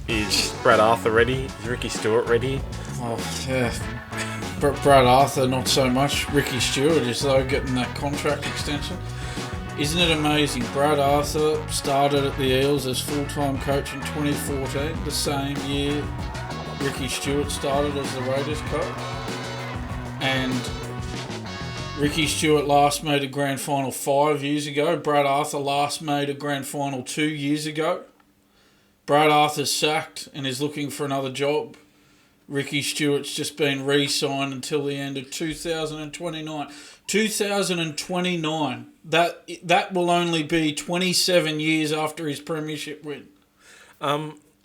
Is Brad Arthur ready? Is Ricky Stuart ready? Oh, yeah. Brad Arthur, not so much. Ricky Stuart is, though, getting that contract extension. Isn't it amazing? Brad Arthur started at the Eels as full-time coach in 2014, the same year Ricky Stuart started as the Raiders coach. And Ricky Stuart last made a grand final 5 years ago. Brad Arthur last made a grand final 2 years ago. Brad Arthur's sacked and is looking for another job. Ricky Stuart's just been re-signed until the end of 2029. 2029. That will only be 27 years after his premiership win.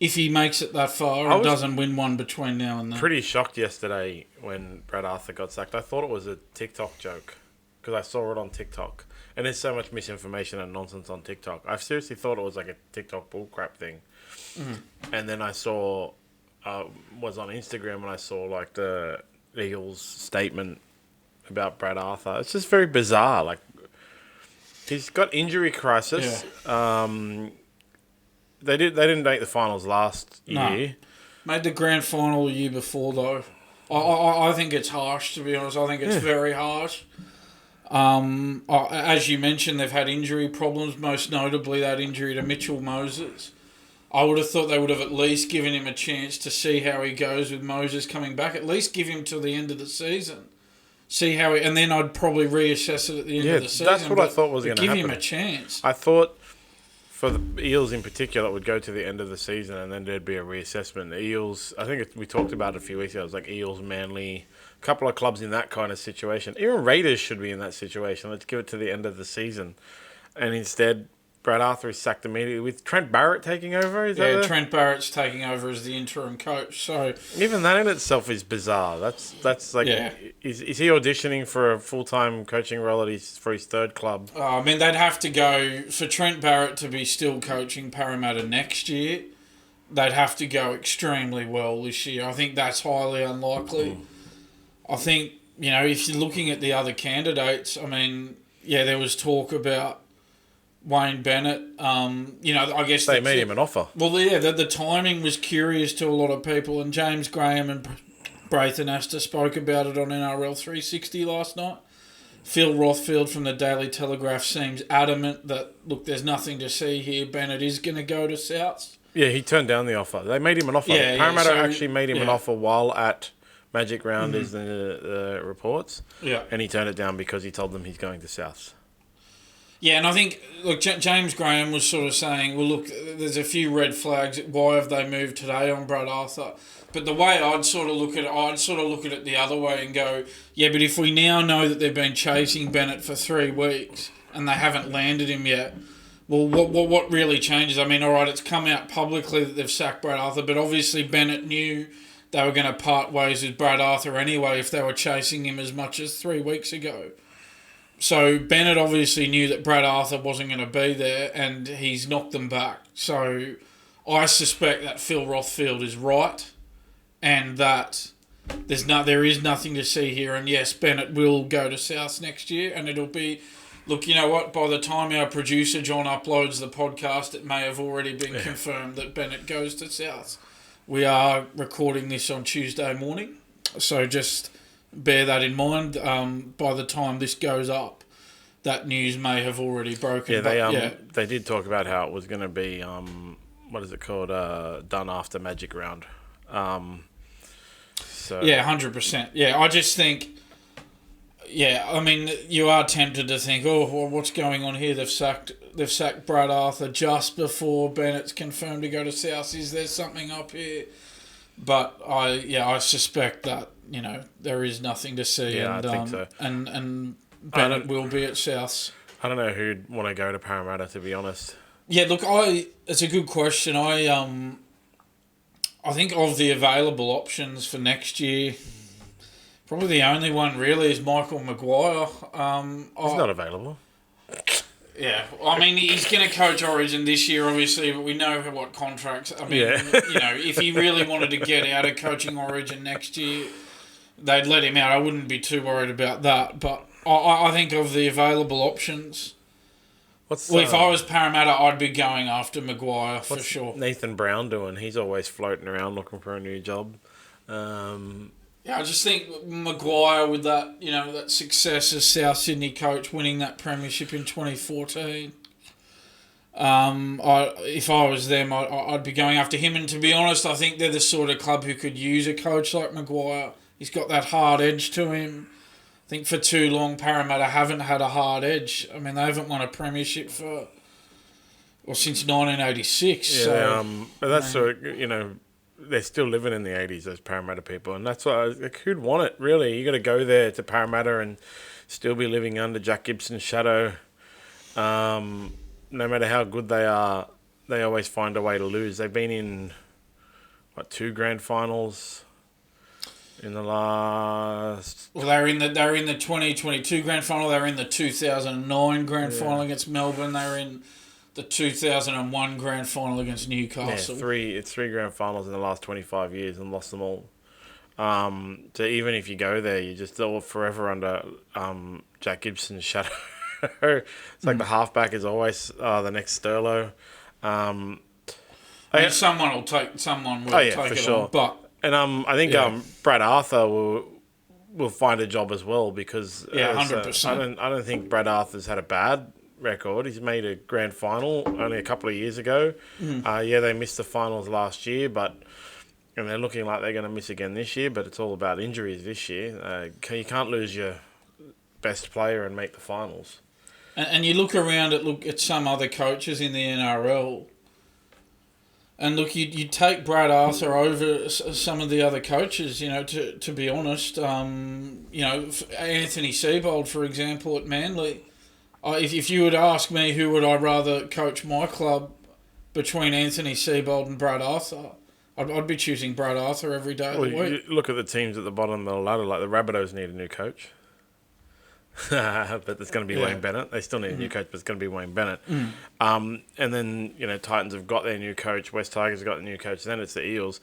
If he makes it that far and doesn't win one between now and then. Pretty shocked yesterday when Brad Arthur got sacked. I thought it was a TikTok joke because I saw it on TikTok. And there's so much misinformation and nonsense on TikTok. I seriously thought it was like a TikTok bullcrap thing. Mm-hmm. And then I saw... was on Instagram and I saw like the Eagles statement about Brad Arthur. It's just very bizarre. Like he's got injury crisis. Yeah. They didn't make the finals last year. Made the grand final the year before though. I think it's harsh, to be honest. I think it's very harsh. As you mentioned, they've had injury problems, most notably that injury to Mitchell Moses. I would have thought they would have at least given him a chance to see how he goes with Moses coming back. At least give him till the end of the season. See how and then I'd probably reassess it at the end of the season. That's what I thought was going to happen. Give him a chance. I thought for the Eels in particular, it would go to the end of the season and then there'd be a reassessment. The Eels, I think we talked about it a few weeks ago. It was like Eels, Manly, a couple of clubs in that kind of situation. Even Raiders should be in that situation. Let's give it to the end of the season. And instead... Brad Arthur is sacked immediately with Trent Barrett taking over. Trent Barrett's taking over as the interim coach. So even that in itself is bizarre. That's like, is he auditioning for a full-time coaching role for his third club? I mean, they'd have to go for Trent Barrett to be still coaching Parramatta next year. They'd have to go extremely well this year. I think that's highly unlikely. I think if you're looking at the other candidates, I mean, there was talk about Wayne Bennett, I guess... They made him an offer. Well, the timing was curious to a lot of people, and James Graham and Braith Anasta spoke about it on NRL 360 last night. Phil Rothfield from the Daily Telegraph seems adamant that, look, there's nothing to see here. Bennett is going to go to Souths. Yeah, he turned down the offer. They made him an offer. Parramatta actually made him an offer while at Magic Round, is the reports. Yeah. And he turned it down because he told them he's going to Souths. Yeah, and I think, look, James Graham was sort of saying, well, look, there's a few red flags. Why have they moved today on Brad Arthur? But the way I'd sort of look at it the other way and go, yeah, but if we now know that they've been chasing Bennett for 3 weeks and they haven't landed him yet, well, what really changes? I mean, all right, it's come out publicly that they've sacked Brad Arthur, but obviously Bennett knew they were going to part ways with Brad Arthur anyway if they were chasing him as much as 3 weeks ago. So Bennett obviously knew that Brad Arthur wasn't going to be there and he's knocked them back. So I suspect that Phil Rothfield is right and that there is nothing to see here. And yes, Bennett will go to Souths next year and it'll be... Look, you know what? By the time our producer John uploads the podcast, it may have already been confirmed that Bennett goes to Souths. We are recording this on Tuesday morning, so just... bear that in mind. By the time this goes up, that news may have already broken. They did talk about how it was going to be what is it called? Done after Magic Round. 100%. Yeah, I just think. Yeah, I mean, you are tempted to think, well, what's going on here? They've sacked Brad Arthur just before Bennett's confirmed to go to South. Is there something up here? But I suspect that there is nothing to see. Yeah, and, I think so. And Bennett will be at Souths. I don't know who'd want to go to Parramatta, to be honest. Yeah, look, it's a good question. I think of the available options for next year, probably the only one really is Michael Maguire. He's not available. Yeah, I mean, he's going to coach Origin this year, obviously, but we know what contracts... I mean, if he really wanted to get out of coaching Origin next year, they'd let him out. I wouldn't be too worried about that, but I think of the available options... If I was Parramatta, I'd be going after Maguire for sure. Nathan Brown doing? He's always floating around looking for a new job. Yeah, I just think Maguire with that, that success as South Sydney coach, winning that premiership in 2014. If I was them, I'd be going after him. And to be honest, I think they're the sort of club who could use a coach like Maguire. He's got that hard edge to him. I think for too long, Parramatta haven't had a hard edge. I mean, they haven't won a premiership since 1986. Yeah, so, but that's they're still living in the 80s, those Parramatta people, and that's why who'd want it, really? You got to go there to Parramatta and still be living under Jack Gibson's shadow. No matter how good they are, they always find a way to lose. They've been in, 2 grand finals in the last... Well, they were in the 2022 grand final. They were in the 2009 grand final against Melbourne. They were in the 2001 grand final against Newcastle. Yeah, it's 3 grand finals in the last 25 years and lost them all. So even if you go there, you're just still forever under Jack Gibson's shadow. It's like the halfback is always the next Sterlo. Someone will take it sure. on, but I think Brad Arthur will find a job as well because 100%. I don't think Brad Arthur's had a bad record. He's made a grand final only a couple of years ago. They missed the finals last year, and they're looking like they're going to miss again this year. But it's all about injuries this year. You can't lose your best player and make the finals. And you look around at some other coaches in the NRL, and look, you take Brad Arthur over some of the other coaches. To be honest, Anthony Seibold, for example, at Manly. If you would ask me who would I rather coach my club between Anthony Seibold and Brad Arthur, I'd be choosing Brad Arthur every day of the week. You look at the teams at the bottom of the ladder, like the Rabbitohs need a new coach. But it's going to be Wayne Bennett. They still need a new coach, but it's going to be Wayne Bennett. And then, Titans have got their new coach. West Tigers have got the new coach. Then it's the Eels.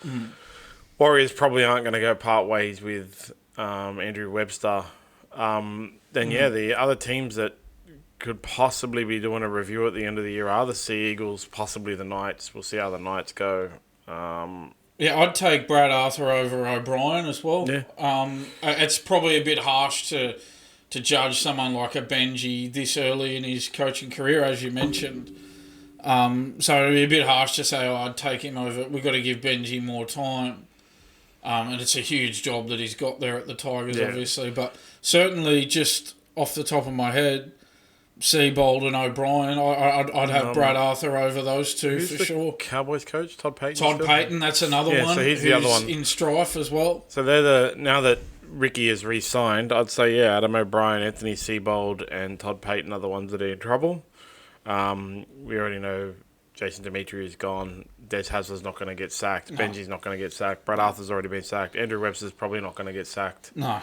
Warriors probably aren't going to go part ways with Andrew Webster. The other teams that could possibly be doing a review at the end of the year are the Sea Eagles, possibly the Knights. We'll see how the Knights go. I'd take Brad Arthur over O'Brien as well. Yeah. It's probably a bit harsh to judge someone like a Benji this early in his coaching career, as you mentioned. So it'd be a bit harsh to say, I'd take him over. We've got to give Benji more time. And it's a huge job that he's got there at the Tigers, obviously. But certainly, just off the top of my head, Seibold and O'Brien, I'd have Brad Arthur over those two for sure. Cowboys coach, Todd Payton. Todd Payton, that's another one. So he's the other one in strife as well. So they're now that Ricky is re-signed, I'd say Adam O'Brien, Anthony Seibold, and Todd Payton are the ones that are in trouble. We already know Jason Demetriou is gone. Des Hasler's not going to get sacked. No. Benji's not going to get sacked. Brad Arthur's already been sacked. Andrew Webster's probably not going to get sacked. No.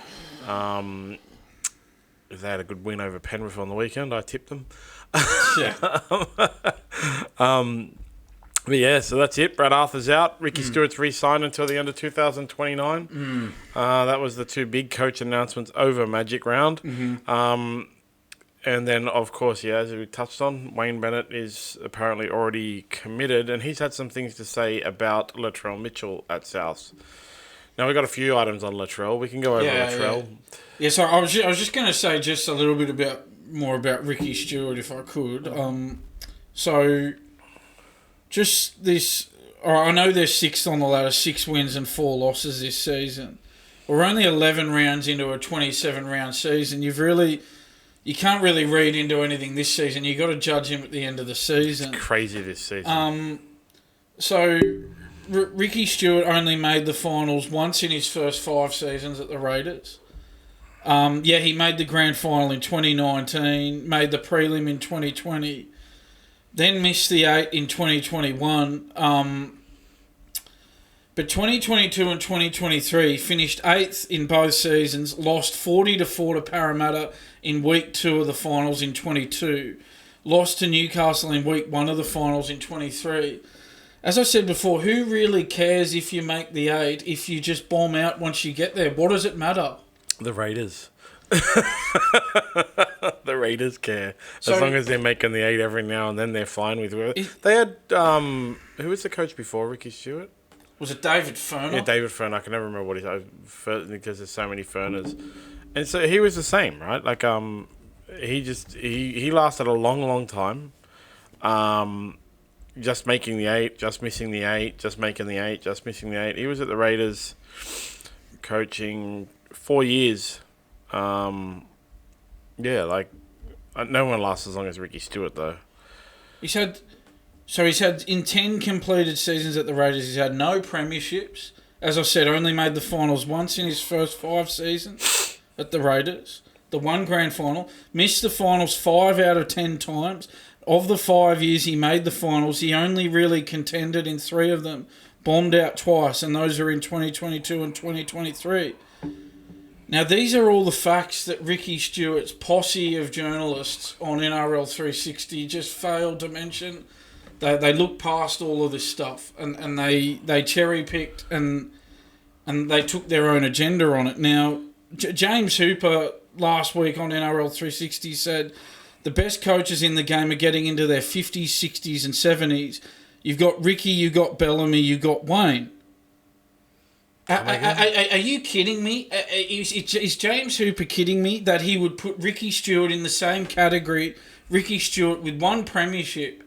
If they had a good win over Penrith on the weekend, I tipped them. So that's it. Brad Arthur's out. Ricky Stuart's re-signed until the end of 2029. That was the 2 big coach announcements over Magic Round. And then, of course, as we touched on, Wayne Bennett is apparently already committed, and he's had some things to say about Latrell Mitchell at Souths. Now, we've got a few items on Latrell. We can go over Latrell. Yeah, so I was just going to say just a little bit more about Ricky Stuart, if I could. Just this... I know they're 6th on the ladder, 6 wins and 4 losses this season. We're only 11 rounds into a 27-round season. You can't really read into anything this season. You've got to judge him at the end of the season. It's crazy this season. Ricky Stuart only made the finals once in his first 5 seasons at the Raiders. He made the grand final in 2019, made the prelim in 2020, then missed the 8 in 2021. But 2022 and 2023 finished 8th in both seasons, lost 40-4 to Parramatta in week 2 of the finals in 22, lost to Newcastle in week 1 of the finals in 23. As I said before, who really cares if you make the 8 if you just bomb out once you get there? What does it matter? The Raiders. The Raiders care. So- as long as they're making the 8 every now and then, they're fine with it. They had, who was the coach before Ricky Stuart? Was it David Ferner? Yeah, David Fern. I can never remember what because there's so many Ferners. And so he was the same, right? Like, he lasted a long, long time. Just making the 8, just missing the 8, just making the 8, just missing the 8. He was at the Raiders coaching 4 years. No one lasts as long as Ricky Stuart, though. He's had in 10 completed seasons at the Raiders, he's had no premierships. As I said, only made the finals once in his first 5 seasons at the Raiders. The one grand final. Missed the finals 5 out of 10 times. Of the 5 years he made the finals, he only really contended in 3 of them. Bombed out twice, and those are in 2022 and 2023. Now, these are all the facts that Ricky Stuart's posse of journalists on NRL 360 just failed to mention. They looked past all of this stuff, and they cherry-picked and they took their own agenda on it. Now, James Hooper last week on NRL 360 said the best coaches in the game are getting into their 50s, 60s and 70s. You've got Ricky, you've got Bellamy, you've got Wayne. Are you kidding me? Is James Hooper kidding me that he would put Ricky Stuart in the same category, Ricky Stuart with 1 premiership,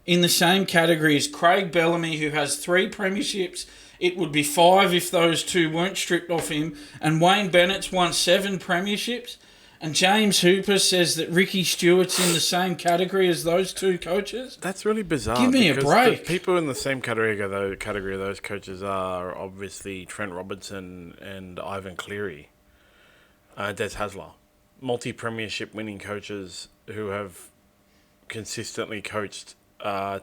in the same category as Craig Bellamy, who has 3 premierships? It would be 5 if those 2 weren't stripped off him. And Wayne Bennett's won 7 premierships. And James Hooper says that Ricky Stuart's in the same category as those 2 coaches? That's really bizarre. Give me a break. The people in the same category of those coaches are obviously Trent Robinson and Ivan Cleary. Des Hasler. Multi-premiership winning coaches who have consistently coached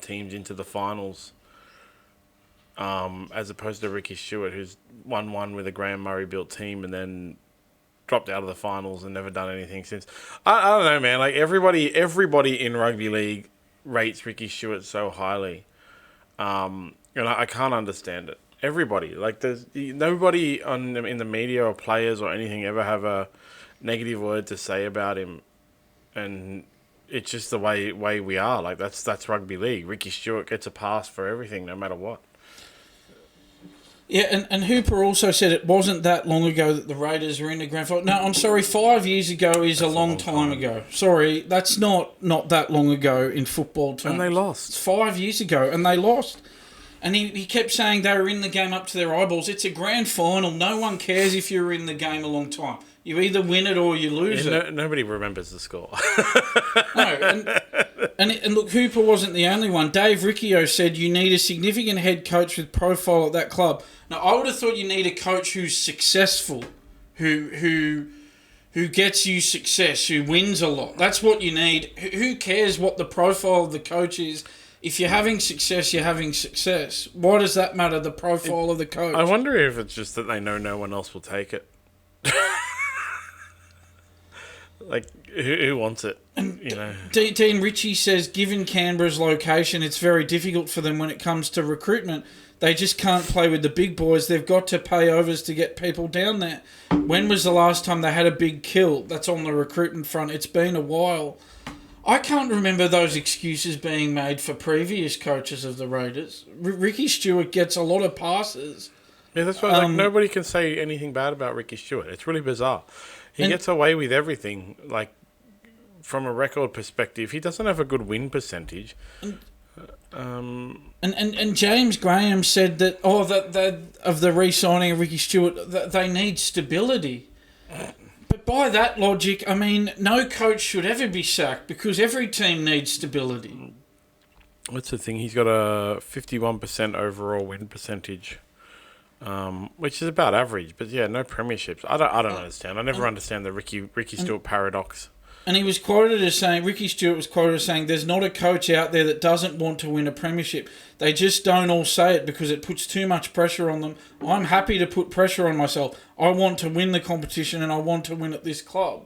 teams into the finals. As opposed to Ricky Stuart, who's won 1 with a Graham Murray built team and then dropped out of the finals and never done anything since. I don't know, man. Like everybody in rugby league rates Ricky Stuart so highly, and I can't understand it. Everybody, like, there's nobody in the media or players or anything ever have a negative word to say about him, and it's just the way we are. Like that's rugby league. Ricky Stuart gets a pass for everything, no matter what. Yeah, and Hooper also said it wasn't that long ago that the Raiders were in the grand final. No, I'm sorry, 5 years ago is a long time ago. Sorry, that's not that long ago in football terms. And they lost. It's 5 years ago, and they lost. And he kept saying they were in the game up to their eyeballs. It's a grand final. No one cares if you're in the game a long time. You either win it or you lose it. Nobody remembers the score. No, and look, Hooper wasn't the only one. Dave Riccio said you need a significant head coach with profile at that club. Now, I would have thought you need a coach who's successful, who gets you success, who wins a lot. That's what you need. Who cares what the profile of the coach is? If you're having success, you're having success. Why does that matter, the profile of the coach? I wonder if it's just that they know no one else will take it. Like, who wants it? Dean Ritchie says, given Canberra's location, it's very difficult for them when it comes to recruitment. They just can't play with the big boys. They've got to pay overs to get people down there. When was the last time they had a big kill? That's on the recruitment front. It's been a while. I can't remember those excuses being made for previous coaches of the Raiders. Ricky Stuart gets a lot of passes. Yeah, that's why nobody can say anything bad about Ricky Stuart. It's really bizarre. He gets away with everything. Like, from a record perspective, he doesn't have a good win percentage. And James Graham said that of the re-signing of Ricky Stuart, that they need stability. But by that logic, I mean, no coach should ever be sacked because every team needs stability. What's the thing? He's got a 51% overall win percentage. Which is about average, but yeah, no premierships. I don't understand. I never understand the Ricky Stuart paradox. And he was quoted as saying, Ricky Stuart was quoted as saying, there's not a coach out there that doesn't want to win a premiership. They just don't all say it because it puts too much pressure on them. I'm happy to put pressure on myself. I want to win the competition and I want to win at this club.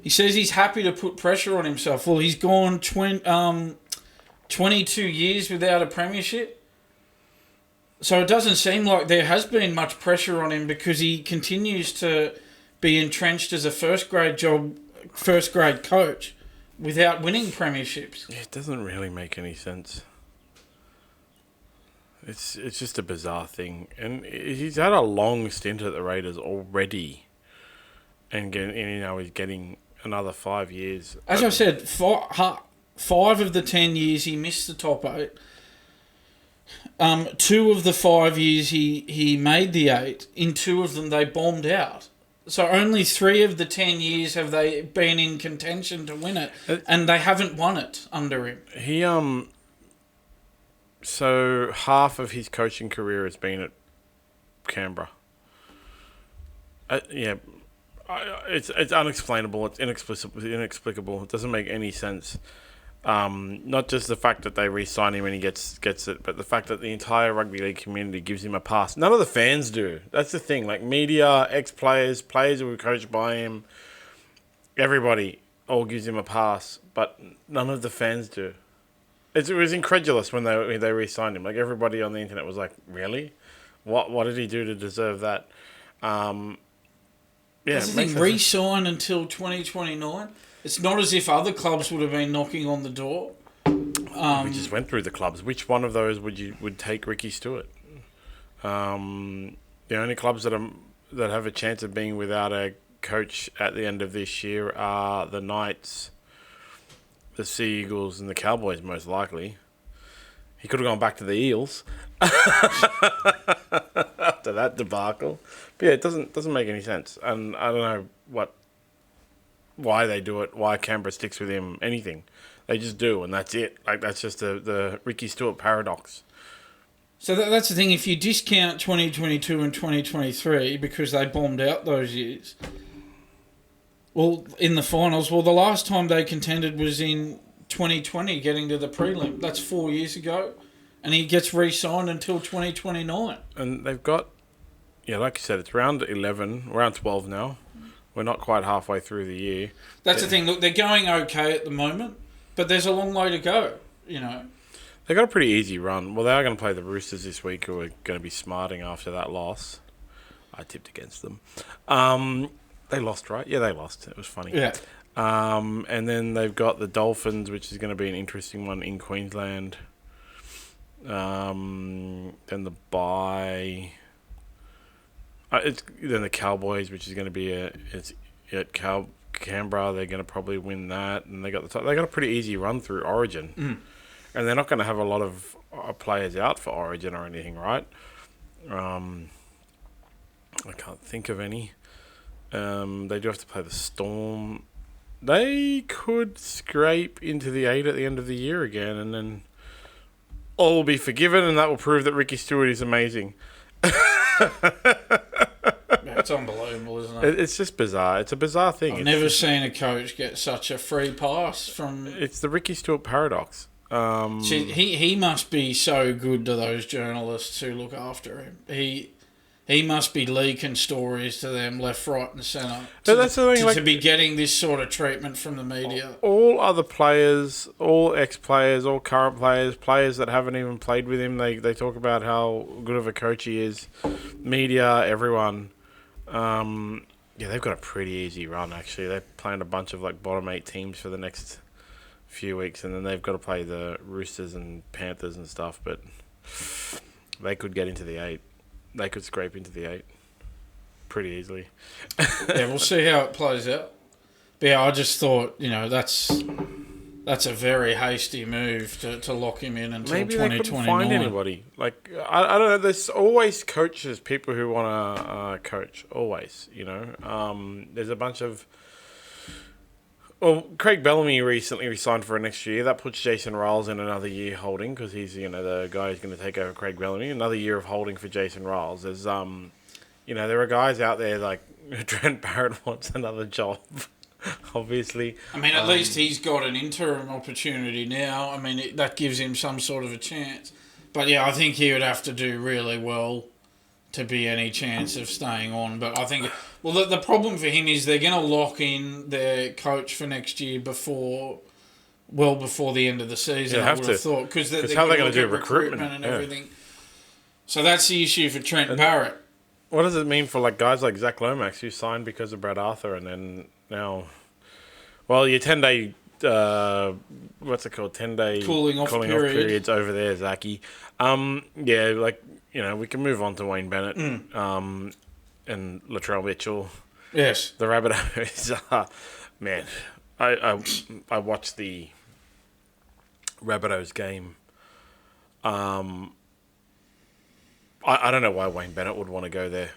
He says he's happy to put pressure on himself. Well, he's gone 22 years without a premiership. So it doesn't seem like there has been much pressure on him because he continues to be entrenched as a first grade coach without winning premierships? Yeah, it doesn't really make any sense. It's just a bizarre thing, and he's had a long stint at the Raiders already, and he's getting another 5 years. As I said, 5 of the 10 years he missed the top 8. 2 of the 5 years he made the 8. In 2 of them they bombed out. So only 3 of the 10 years have they been in contention to win it, and they haven't won it under him. He So half of his coaching career has been at Canberra. It's unexplainable. It's inexplicable. It doesn't make any sense. Not just the fact that they re-sign him and he gets it, but the fact that the entire rugby league community gives him a pass. None of the fans do. That's the thing. Like media, ex-players, players who were coached by him, everybody all gives him a pass, but none of the fans do. It was incredulous when they re-signed him. Like everybody on the internet was like, "Really? What did he do to deserve that?" That's the thing. Re-sign until 2029. It's not as if other clubs would have been knocking on the door. We just went through the clubs. Which one of those would take Ricky Stuart? The only clubs that have a chance of being without a coach at the end of this year are the Knights, the Sea Eagles, and the Cowboys, most likely. He could have gone back to the Eels after that debacle. But yeah, it doesn't make any sense, and I don't know why they do it, why Canberra sticks with him, anything. They just do, and that's it. Like, that's just the Ricky Stuart paradox. So that's the thing. If you discount 2022 and 2023 because they bombed out those years, well, in the finals, the last time they contended was in 2020, getting to the prelim. That's 4 years ago, and he gets re-signed until 2029. And they've got, like you said, it's round 11, round 12 now. We're not quite halfway through the year. That's the thing. Look, they're going okay at the moment, but there's a long way to go, They got a pretty easy run. Well, they are going to play the Roosters this week, who are going to be smarting after that loss. I tipped against them. They lost, right? Yeah, they lost. It was funny. Yeah. And then they've got the Dolphins, which is going to be an interesting one in Queensland. Then the bye. Then the Cowboys, which is going to be at Canberra. They're going to probably win that, and they got a pretty easy run through Origin, and they're not going to have a lot of players out for Origin or anything, right? I can't think of any. They do have to play the Storm. They could scrape into the 8 at the end of the year again, and then all will be forgiven, and that will prove that Ricky Stuart is amazing. It's unbelievable, isn't it? It's just bizarre. It's a bizarre thing. I've never seen a coach get such a free pass from... It's the Ricky Stuart paradox. He must be so good to those journalists who look after him. He must be leaking stories to them left, right and centre to be getting this sort of treatment from the media. All other players, all ex-players, all current players that haven't even played with him, they talk about how good of a coach he is. Media, everyone. They've got a pretty easy run, actually. They're playing a bunch of bottom 8 teams for the next few weeks, and then they've got to play the Roosters and Panthers and stuff, but they could get into the 8. They could scrape into the 8 pretty easily. Yeah, we'll see how it plays out. But yeah, I just thought, that's a very hasty move to lock him in until 2029. Maybe they couldn't find anybody. I don't know. There's always coaches, people who want to coach. Always, There's a bunch of... Well, Craig Bellamy recently resigned for next year. That puts Jason Ryles in another year holding, because he's the guy who's going to take over Craig Bellamy. Another year of holding for Jason Ryles. There's there are guys out there like Trent Barrett wants another job. Obviously, at least he's got an interim opportunity now. That gives him some sort of a chance. But yeah, I think he would have to do really well to be any chance of staying on. But I think, the problem for him is they're going to lock in their coach for next year before the end of the season. I would have thought, because how are they going to do recruitment and everything. So that's the issue for Trent Barrett. what does it mean for like guys like Zach Lomax who signed because of Brad Arthur and then now, well, your 10-day, what's it called? 10-day Cooling off periods over there, Zachy. Yeah, like, you know, we can move on to Wayne Bennett, and Latrell Mitchell. Yes. The Rabbitohs, man, I watched the Rabbitohs game. I don't know why Wayne Bennett would want to go there.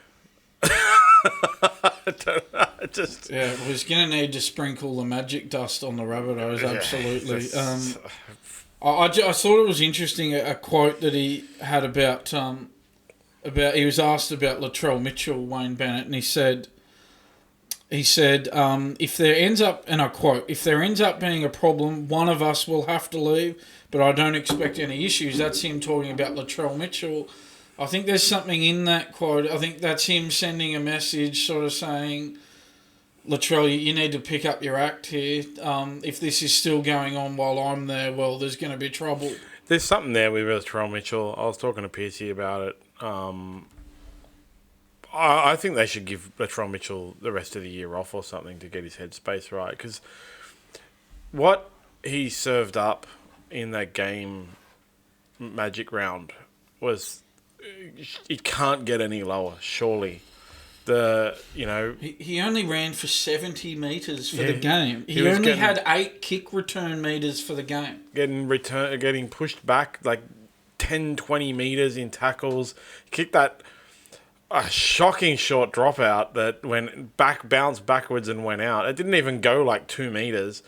I don't know. Yeah, we're going to need to sprinkle the magic dust on the Rabbitohs, absolutely. I thought it was interesting, a quote that he had about he was asked about Latrell Mitchell, Wayne Bennett, and he said, if there ends up, and I quote, if there ends up being a problem, one of us will have to leave, but I don't expect any issues. That's him talking about Latrell Mitchell. I think there's something in that quote. I think that's him sending a message sort of saying, Latrell, you need to pick up your act here. If this is still going on while I'm there, well, there's going to be trouble. There's something there with Latrell Mitchell. I was talking to Piercy about it. I think they should give Latrell Mitchell the rest of the year off or something to get his headspace right. Because what he served up in that game, Magic Round, was... It can't get any lower, surely. He only ran for 70 metres for the game. He only had 8 kick return metres for the game. Getting pushed back like 10, 20 metres in tackles. Kicked a shocking short dropout that bounced backwards and went out. It didn't even go like 2 metres.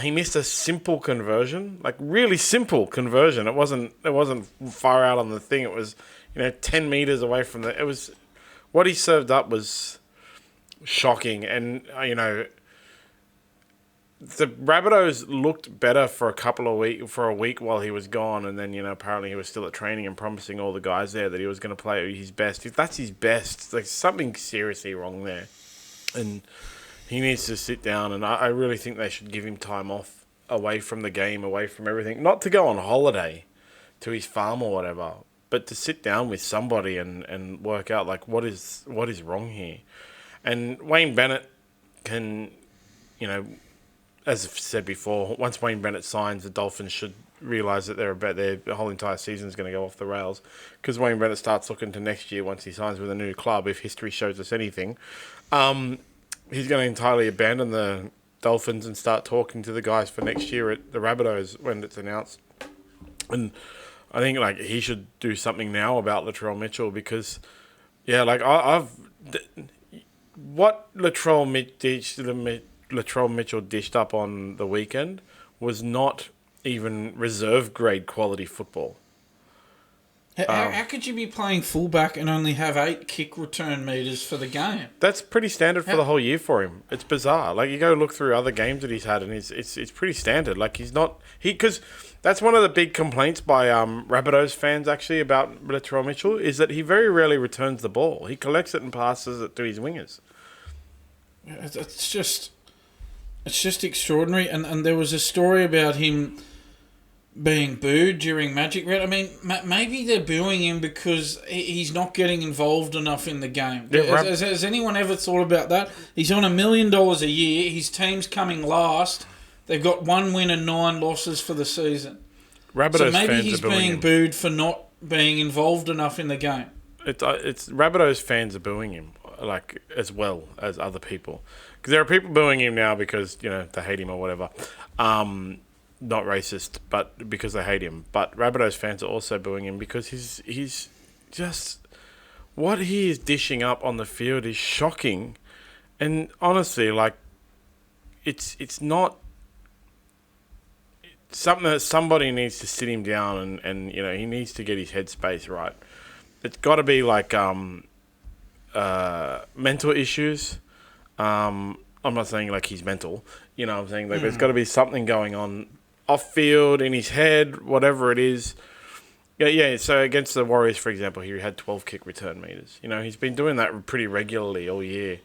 He missed a simple conversion, like really simple conversion. It wasn't far out on the thing. It was, 10 meters away from it was, what he served up was shocking. And, the Rabbitohs looked better for a week while he was gone. And then, apparently he was still at training and promising all the guys there that he was going to play his best. If that's his best, like something seriously wrong there. And he needs to sit down, and I really think they should give him time off, away from the game, away from everything. Not to go on holiday to his farm or whatever, but to sit down with somebody and work out like what is wrong here. And Wayne Bennett can, as I've said before, once Wayne Bennett signs, the Dolphins should realise that their whole entire season is going to go off the rails, because Wayne Bennett starts looking to next year once he signs with a new club. If history shows us anything. He's going to entirely abandon the Dolphins and start talking to the guys for next year at the Rabbitohs when it's announced. And I think he should do something now about Latrell Mitchell, because, what Latrell Mitchell dished up on the weekend was not even reserve grade quality football. How could you be playing fullback and only have 8 kick return metres for the game? That's pretty standard for the whole year for him. It's bizarre. Like, you go look through other games that he's had, and it's pretty standard. Like, because that's one of the big complaints by Rabbitohs fans actually about Latrell Mitchell, is that he very rarely returns the ball. He collects it and passes it to his wingers. It's just extraordinary. And there was a story about him being booed during Magic Round. I mean, maybe they're booing him because he's not getting involved enough in the game. Yeah, has anyone ever thought about that? He's on $1 million a year. His team's coming last. They've got 1 win and 9 losses for the season. So maybe he's being booed for not being involved enough in the game. It's Rabbitohs fans are booing him, like, as well as other people. Because there are people booing him now because, they hate him or whatever. Not racist, but because they hate him. But Rabbitohs fans are also booing him because he's just... What he is dishing up on the field is shocking. And honestly, it's not... Something that somebody needs to sit him down and he needs to get his headspace right. It's got to be mental issues. I'm not saying he's mental. I'm saying there's got to be something going on off field, in his head, whatever it is. Yeah. So against the Warriors, for example, he had 12 kick return meters. He's been doing that pretty regularly all year,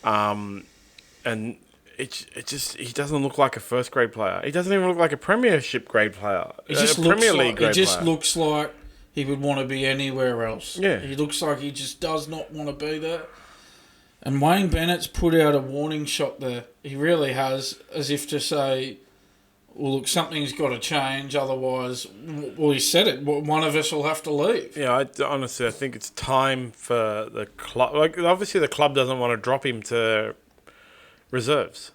and it's just he doesn't look like a first grade player. He doesn't even look like a Premiership grade player. He just Premier League grade player. Looks like he would want to be anywhere else. Yeah. He looks like he just does not want to be there. And Wayne Bennett's put out a warning shot there. He really has, as if to say, well, look, something's got to change, otherwise, well, he said it, one of us will have to leave. Yeah, honestly, I think it's time for the club. Like, obviously, the club doesn't want to drop him to reserves,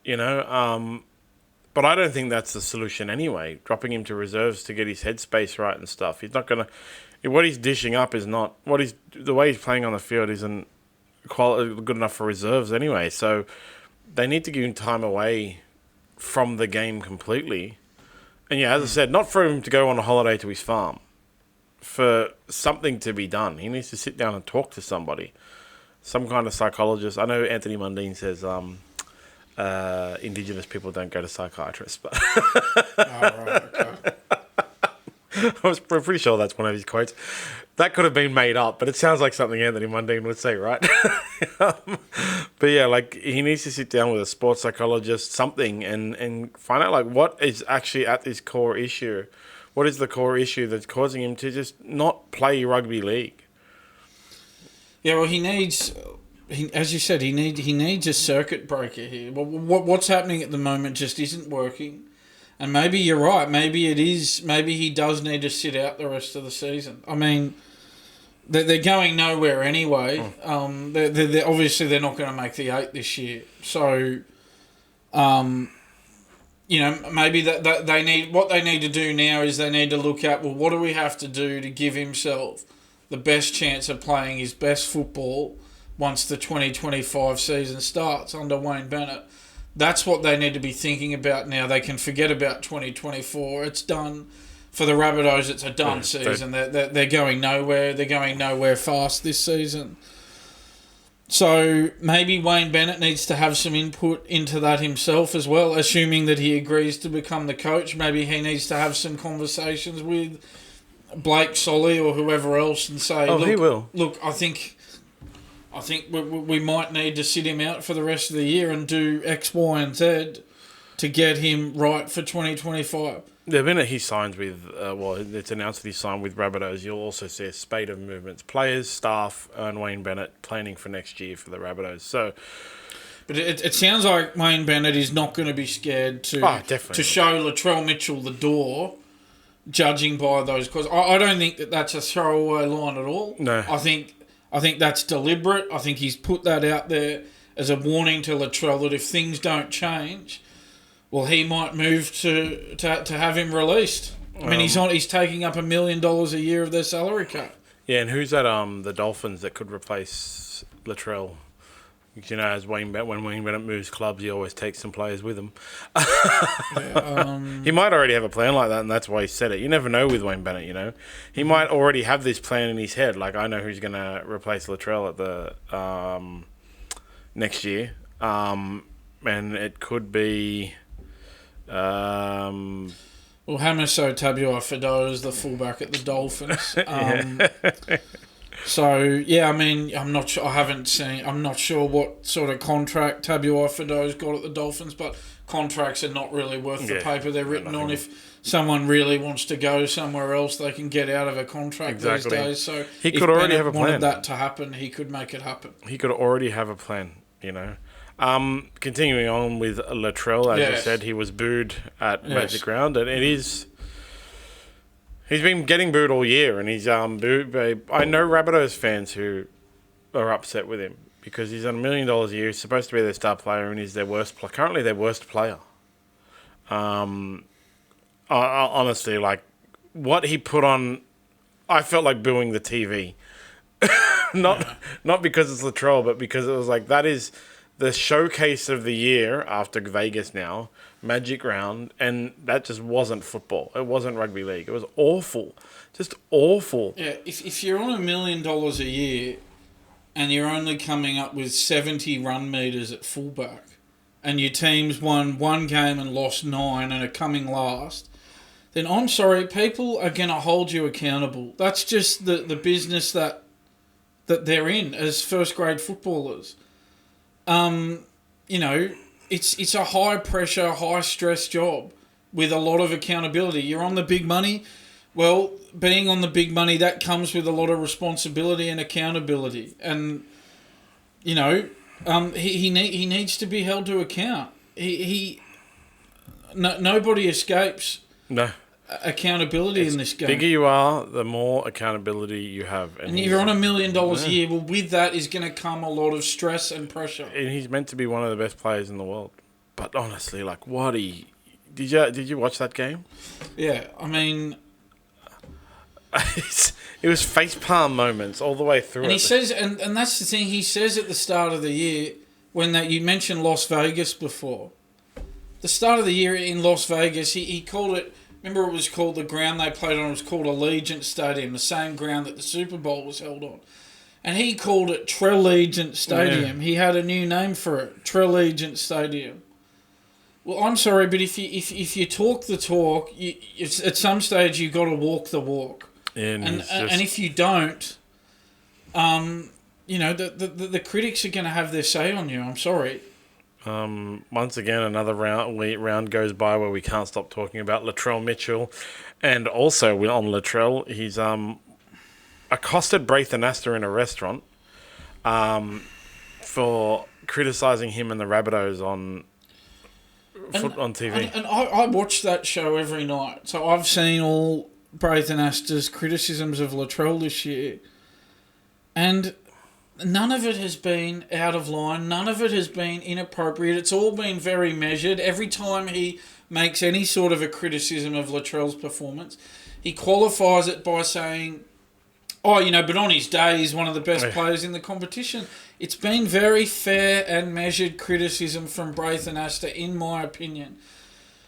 you know. But I don't think that's the solution anyway. Dropping him to reserves to get his headspace right and stuff. He's not gonna. What he's dishing up is not the way he's playing on the field isn't good enough for reserves anyway. So they need to give him time away from the game completely. And yeah, as I said, not for him to go on a holiday to his farm. For something to be done, he needs to sit down and talk to somebody, some kind of psychologist. I know Anthony Mundine says Indigenous people don't go to psychiatrists, but Right, okay. I was pretty sure that's one of his quotes. That could have been made up, but it sounds like something Anthony Mundine would say, right? But yeah, like, he needs to sit down with a sports psychologist, something, and find out, like, what is actually at this core issue. What is the core issue that's causing him to just not play rugby league? Yeah, well, he needs, as you said, he needs a circuit breaker here. What's happening at the moment just isn't working. And maybe you're right. Maybe it is. Maybe he does need to sit out the rest of the season. I mean, they're going nowhere anyway. They're obviously they're not going to make the 8 this year. So, you know, maybe that they need, what they need to do now is they need to look at, well, what do we have to do to give himself the best chance of playing his best football once the 2025 season starts under Wayne Bennett. That's what they need to be thinking about now. They can forget about 2024. It's done. For the Rabbitohs, it's a done season. They're going nowhere. They're going nowhere fast this season. So maybe Wayne Bennett needs to have some input into that himself as well, assuming that he agrees to become the coach. Maybe he needs to have some conversations with Blake Solly or whoever else and say, look, he will. Look, I think we might need to sit him out for the rest of the year and do X, Y, and Z to get him right for 2025. The minute he signs with, it's announced that he signed with Rabbitohs, you'll also see a spate of movements. Players, staff, and Wayne Bennett planning for next year for the Rabbitohs. So, but it sounds like Wayne Bennett is not going to be scared to show Latrell Mitchell the door, judging by those. Because I don't think that's a throwaway line at all. No. I think that's deliberate. I think he's put that out there as a warning to Latrell that if things don't change, well, he might move to have him released. I mean, he's taking up $1 million a year of their salary cap. Yeah, and who's at the Dolphins that could replace Latrell? You know, as when Wayne Bennett moves clubs, he always takes some players with him. He might already have a plan like that, and that's why he said it. You never know with Wayne Bennett, you know. He might already have this plan in his head. Like, I know who's going to replace Latrell at the next year. And it could be... Well, Hamiso Tabuai-Fidow is the fullback at the Dolphins. So, yeah, I mean, I'm not sure. I'm not sure what sort of contract Tabuai-Fidow's got at the Dolphins, but contracts are not really worth the paper they're written on. If someone really wants to go somewhere else, they can get out of a contract these days. So, he could already have a plan. If Bennett wanted that to happen, he could make it happen. He could already have a plan, you know. Continuing on with Latrell, as you said, he was booed at Magic Round, and it is... He's been getting booed all year, and he's booed by... I know Rabbitohs fans who are upset with him because he's on $1 million a year. He's supposed to be their star player, and he's currently their worst player. Honestly, like, what he put on... I felt like booing the TV. Not because it's Latrell, but because it was like, that is the showcase of the year after Vegas now, Magic Round, and that just wasn't football. It wasn't rugby league. It was awful. Just awful. Yeah, if you're on $1 million a year and you're only coming up with 70 run meters at fullback and your team's won one game and lost 9 and are coming last, then I'm sorry, people are going to hold you accountable. That's just the business that they're in as first-grade footballers. You know, it's a high-pressure, high-stress job with a lot of accountability. You're on the big money. Well, being on the big money, that comes with a lot of responsibility and accountability. And, you know, he needs to be held to account. Nobody escapes No. accountability in this game. The bigger you are, the more accountability you have. And you're on $1 million a year. Well, with that is going to come a lot of stress and pressure. And he's meant to be one of the best players in the world. But honestly, like, what did you watch that game? Yeah, I mean... it was facepalm moments all the way through. And he says, and that's the thing, he says at the start of the year, when you mentioned Las Vegas before, the start of the year in Las Vegas, he called it, remember it was called, the ground they played on was called Allegiant Stadium, the same ground that the Super Bowl was held on. And he called it Trelegiant Stadium. Yeah. He had a new name for it, Trelegiant Stadium. Well, I'm sorry, but if you talk the talk, at some stage you've got to walk the walk. And if you don't, you know, the critics are going to have their say on you. I'm sorry. Once again, another round goes by where we can't stop talking about Latrell Mitchell. And also on Latrell, he's accosted Braith Anasta in a restaurant for criticising him and the Rabbitohs on TV. And I watch that show every night. So I've seen all Braith Anasta's criticisms of Latrell this year. And none of it has been out of line. None of it has been inappropriate. It's all been very measured. Every time he makes any sort of a criticism of Latrell's performance, he qualifies it by saying, oh, you know, but on his day, he's one of the best players in the competition. It's been very fair and measured criticism from Braith Anasta, in my opinion.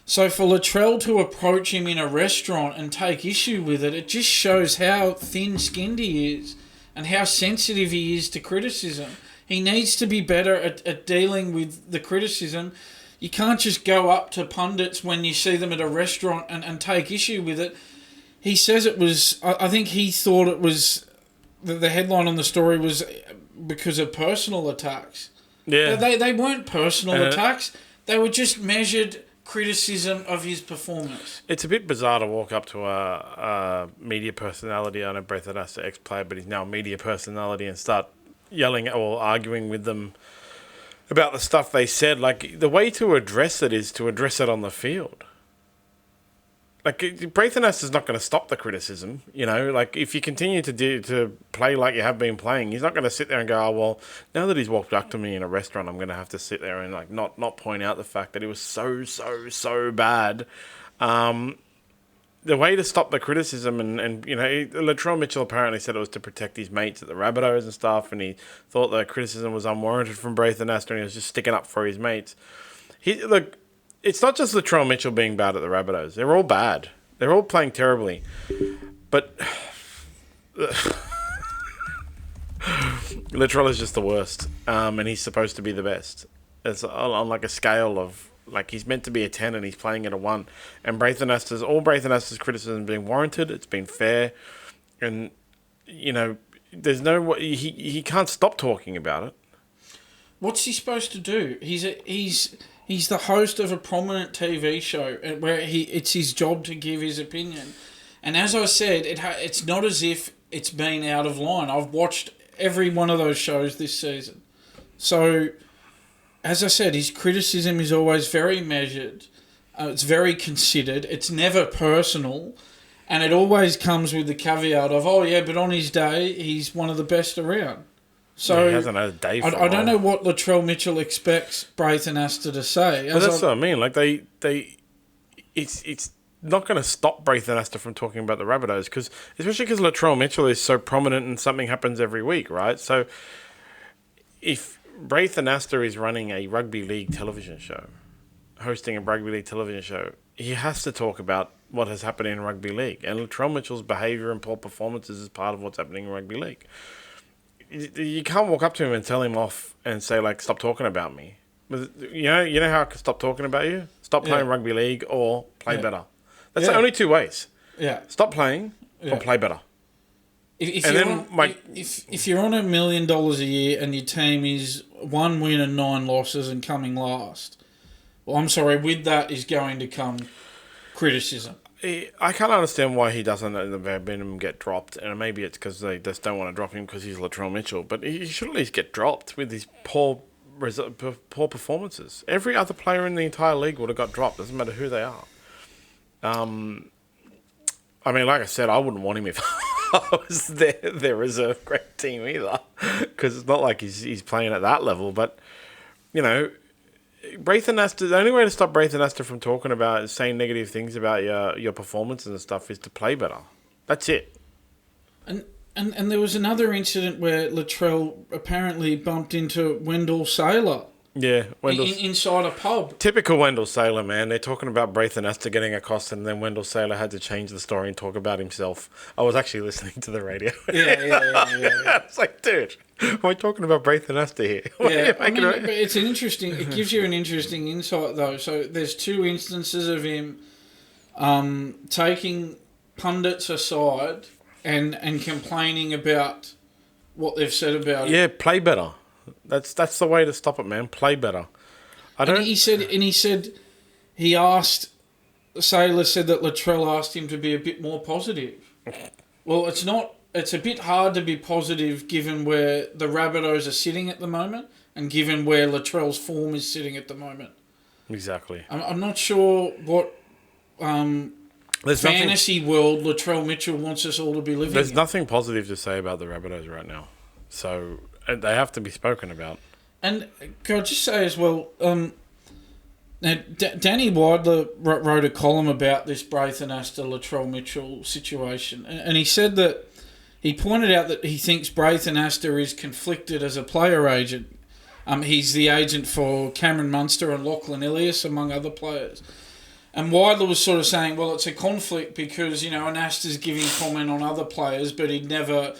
So for Latrell to approach him in a restaurant and take issue with it, it just shows how thin-skinned he is and how sensitive he is to criticism. He needs to be better at dealing with the criticism. You can't just go up to pundits when you see them at a restaurant and take issue with it. He says it was... I think he thought it was... The headline on the story was because of personal attacks. Yeah. They weren't personal attacks. They were just measured criticism of his performance. It's a bit bizarre to walk up to a media personality. I know Braith Anasta, ex-player, but he's now a media personality, and start yelling or arguing with them about the stuff they said. Like, the way to address it is to address it on the field. Like, Braith Anasta's not going to stop the criticism, you know. Like, if you continue to play like you have been playing, he's not going to sit there and go, oh, well, now that he's walked up to me in a restaurant, I'm going to have to sit there and, like, not point out the fact that it was so bad. The way to stop the criticism, and you know, Latrell Mitchell apparently said it was to protect his mates at the Rabbitohs and stuff, and he thought the criticism was unwarranted from Braith Anasta, and he was just sticking up for his mates. Look, it's not just Latrell Mitchell being bad at the Rabbitohs. They're all bad. They're all playing terribly. But Latrell is just the worst, and he's supposed to be the best. It's on like a scale of... Like, he's meant to be a 10 and he's playing at a 1. And Braith Anasta's criticism has been warranted. It's been fair. And, you know, there's no... He can't stop talking about it. What's he supposed to do? He's the host of a prominent TV show where it's his job to give his opinion. And as I said, it's not as if it's been out of line. I've watched every one of those shows this season. So... As I said, his criticism is always very measured. It's very considered. It's never personal. And it always comes with the caveat of, oh, yeah, but on his day, he's one of the best around. So he hasn't had a day for I don't know what Latrell Mitchell expects Braith Anasta to say. But that's what I mean. Like, it's not going to stop Braith Anasta from talking about the Rabbitohs, especially because Latrell Mitchell is so prominent and something happens every week, right? So if Braith Anasta is running a rugby league television show, hosting a rugby league television show, he has to talk about what has happened in rugby league. And Latrell Mitchell's behaviour and poor performances is part of what's happening in rugby league. You can't walk up to him and tell him off and say, like, stop talking about me. You know how I can stop talking about you? Stop playing rugby league or play better. That's the only two ways. Yeah. Stop playing or play better. If you're on $1 million a year and your team is 1 win and 9 losses and coming last, well, I'm sorry, with that is going to come criticism. I can't understand why he doesn't at the bare minimum get dropped, and maybe it's because they just don't want to drop him because he's Latrell Mitchell. But he should at least get dropped with his poor performances. Every other player in the entire league would have got dropped. Doesn't matter who they are. I mean, like I said, I wouldn't want him if I was their reserve grade team either, because it's not like he's playing at that level. But you know, Braith Anasta, the only way to stop Braith Anasta from talking about saying negative things about your performances and stuff is to play better. That's it. And there was another incident where Latrell apparently bumped into Wendell Saylor. Yeah, Wendell inside a pub. Typical Wendell Saylor, man. They're talking about Braith Anasta getting accosted, and then Wendell Saylor had to change the story and talk about himself. I was actually listening to the radio. Yeah. It's like, dude, we're talking about Braith Anasta here. But it's it gives you an interesting insight, though. So there's two instances of him taking pundits aside and complaining about what they've said about him. Yeah, play better. That's the way to stop it, man. Play better. He said Saylor said that Latrell asked him to be a bit more positive. Well, it's a bit hard to be positive given where the Rabbitohs are sitting at the moment and given where Latrell's form is sitting at the moment. Exactly. I'm not sure what fantasy world Latrell Mitchell wants us all to be living There's in. nothing positive to say about the Rabbitohs right now. So they have to be spoken about. And can I just say as well, now Danny Widler wrote a column about this Braith Anasta Latrell Mitchell situation, and he said that he pointed out that he thinks Braith Anasta is conflicted as a player agent. He's the agent for Cameron Munster and Lachlan Ilias, among other players. And Widler was sort of saying, well, it's a conflict because, Anasta's giving comment on other players, but he'd never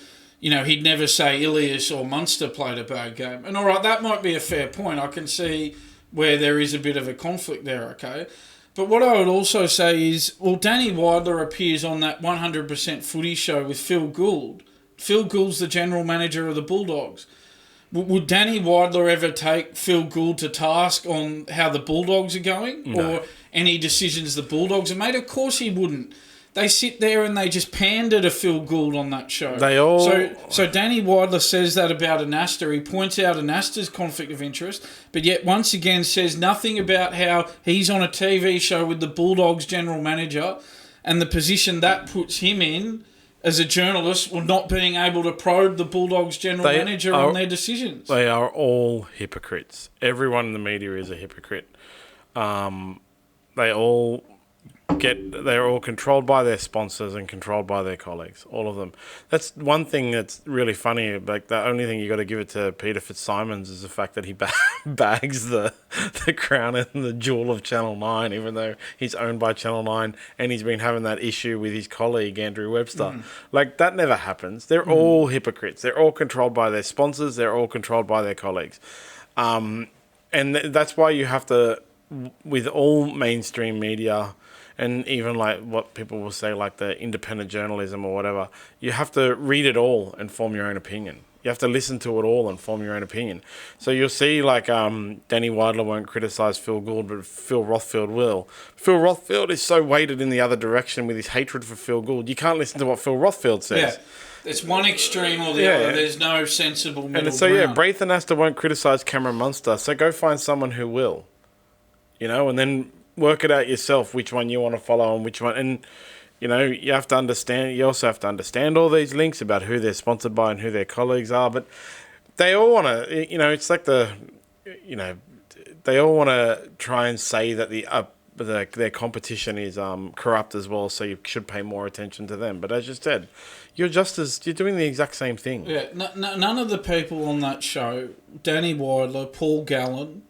say Ilias or Munster played a bad game. And all right, that might be a fair point. I can see where there is a bit of a conflict there, okay? But what I would also say is, well, Danny Widler appears on that 100% footy show with Phil Gould. Phil Gould's the general manager of the Bulldogs. Would Danny Widler ever take Phil Gould to task on how the Bulldogs are going? No. Or any decisions the Bulldogs have made? Of course he wouldn't. They sit there and they just pander to Phil Gould on that show. So Danny Widler says that about Anasta. He points out Anasta's conflict of interest, but yet once again says nothing about how he's on a TV show with the Bulldogs general manager and the position that puts him in as a journalist, or not being able to probe the Bulldogs general manager on their decisions. They are all hypocrites. Everyone in the media is a hypocrite. They're all controlled by their sponsors and controlled by their colleagues, all of them. That's one thing that's really funny. Like, the only thing you got to give it to Peter Fitzsimons is the fact that he bags the crown and the jewel of Channel 9, even though he's owned by Channel 9 and he's been having that issue with his colleague Andrew Webster. Like, that never happens. They're all hypocrites. They're all controlled by their sponsors. They're all controlled by their colleagues. And that's why you have to, with all mainstream media, and even like what people will say, like the independent journalism or whatever, you have to read it all and form your own opinion. You have to listen to it all and form your own opinion. So you'll see, like, Danny Widler won't criticise Phil Gould, but Phil Rothfield will. Phil Rothfield is so weighted in the other direction with his hatred for Phil Gould. You can't listen to what Phil Rothfield says. Yeah. It's one extreme or the other. There's no sensible middle ground. Braith Anasta won't criticise Cameron Munster, so go find someone who will. And then work it out yourself, which one you want to follow and which one. And, you have to understand, you also have to understand all these links about who they're sponsored by and who their colleagues are. But they all want to, it's like they all want to try and say that their competition is corrupt as well, so you should pay more attention to them. But as you said, you're doing the exact same thing. Yeah, none of the people on that show, Danny Widler, Paul Gallen,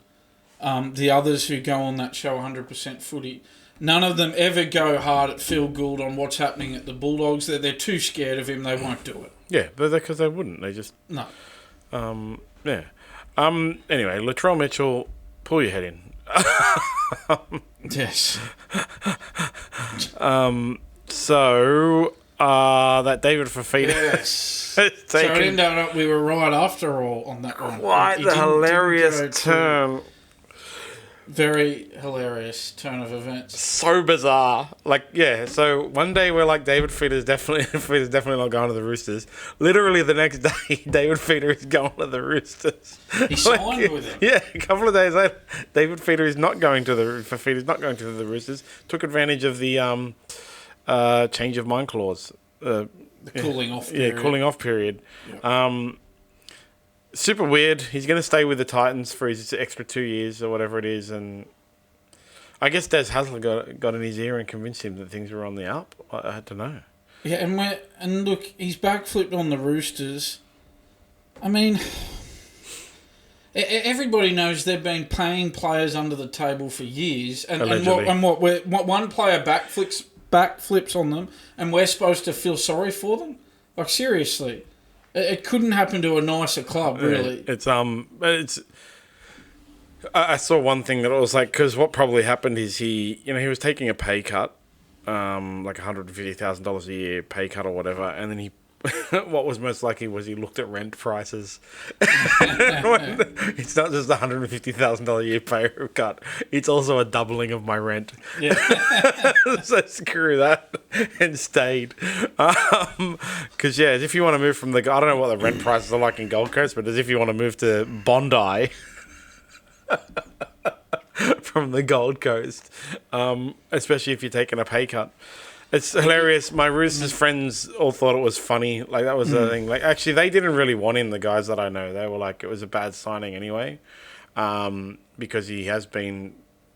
the others who go on that show 100% footy, none of them ever go hard at Phil Gould on what's happening at the Bulldogs. They're too scared of him. They won't do it. Yeah, but because they wouldn't. They just... No. Yeah. Anyway, Latrell Mitchell, pull your head in. Yes. So... that David Fifita. Yes. So it ended up we were right after all on that one. Quite the hilarious turn. Very hilarious turn of events. So bizarre. Like, yeah, so one day we're like, David Fifita's definitely not going to the Roosters. Literally the next day, David Fifita is going to the Roosters. He signed with him. Yeah, a couple of days later, David Fifita is not going to the Roosters. Took advantage of the change of mind clause. The cooling off period. Yeah, cooling off period. Yep. Super weird. He's going to stay with the Titans for his extra 2 years or whatever it is, and I guess Des Hasler got in his ear and convinced him that things were on the up. I don't know. Yeah, and look, he's backflipped on the Roosters. I mean, everybody knows they've been paying players under the table for years, and what one player backflips on them, and we're supposed to feel sorry for them? Like, seriously. It couldn't happen to a nicer club, really. I saw one thing that it was like, because what probably happened is he was taking a pay cut, like $150,000 a year pay cut or whatever, and then he, what was most likely was he looked at rent prices. It's not just a $150,000 a year pay cut; it's also a doubling of my rent. Yeah. So screw that, and stayed. Because as if you want to move from I don't know what the rent prices are like in Gold Coast, but as if you want to move to Bondi. From the Gold Coast, especially if you're taking a pay cut. It's hilarious. My Roosters friends all thought it was funny. Like, that was the thing. Like, actually, they didn't really want him, the guys that I know. They were like, it was a bad signing anyway, because he has been,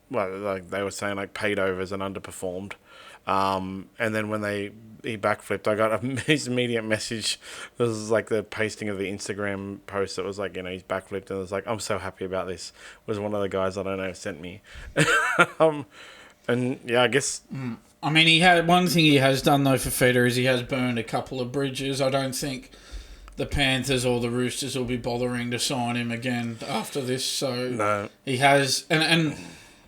like they were saying, like, paid overs and underperformed. And then when he backflipped, I got his immediate message. This was like the pasting of the Instagram post that was like, he's backflipped, and it was like, I'm so happy about this. Was one of the guys that I know sent me. And yeah, I guess. I mean, one thing he has done though for Fifita is he has burned a couple of bridges. I don't think the Panthers or the Roosters will be bothering to sign him again after this. So no, he has, and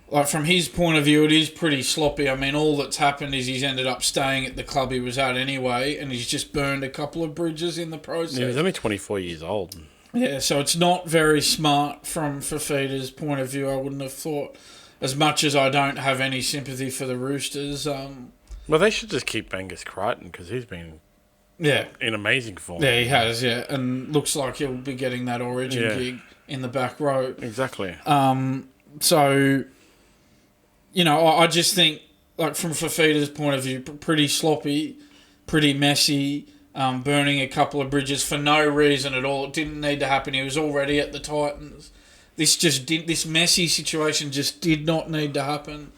like, from his point of view, it is pretty sloppy. I mean, all that's happened is he's ended up staying at the club he was at anyway, and he's just burned a couple of bridges in the process. Yeah, he's only 24 years old. Yeah, so it's not very smart from Fifita's point of view, I wouldn't have thought. As much as I don't have any sympathy for the Roosters. Well, they should just keep Angus Crichton, because he's been in amazing form. Yeah, he has, and looks like he'll be getting that Origin gig in the back row. Exactly. So, I just think, like, from Fifita's point of view, pretty sloppy, pretty messy, burning a couple of bridges for no reason at all. It didn't need to happen. He was already at the Titans. This messy situation just did not need to happen.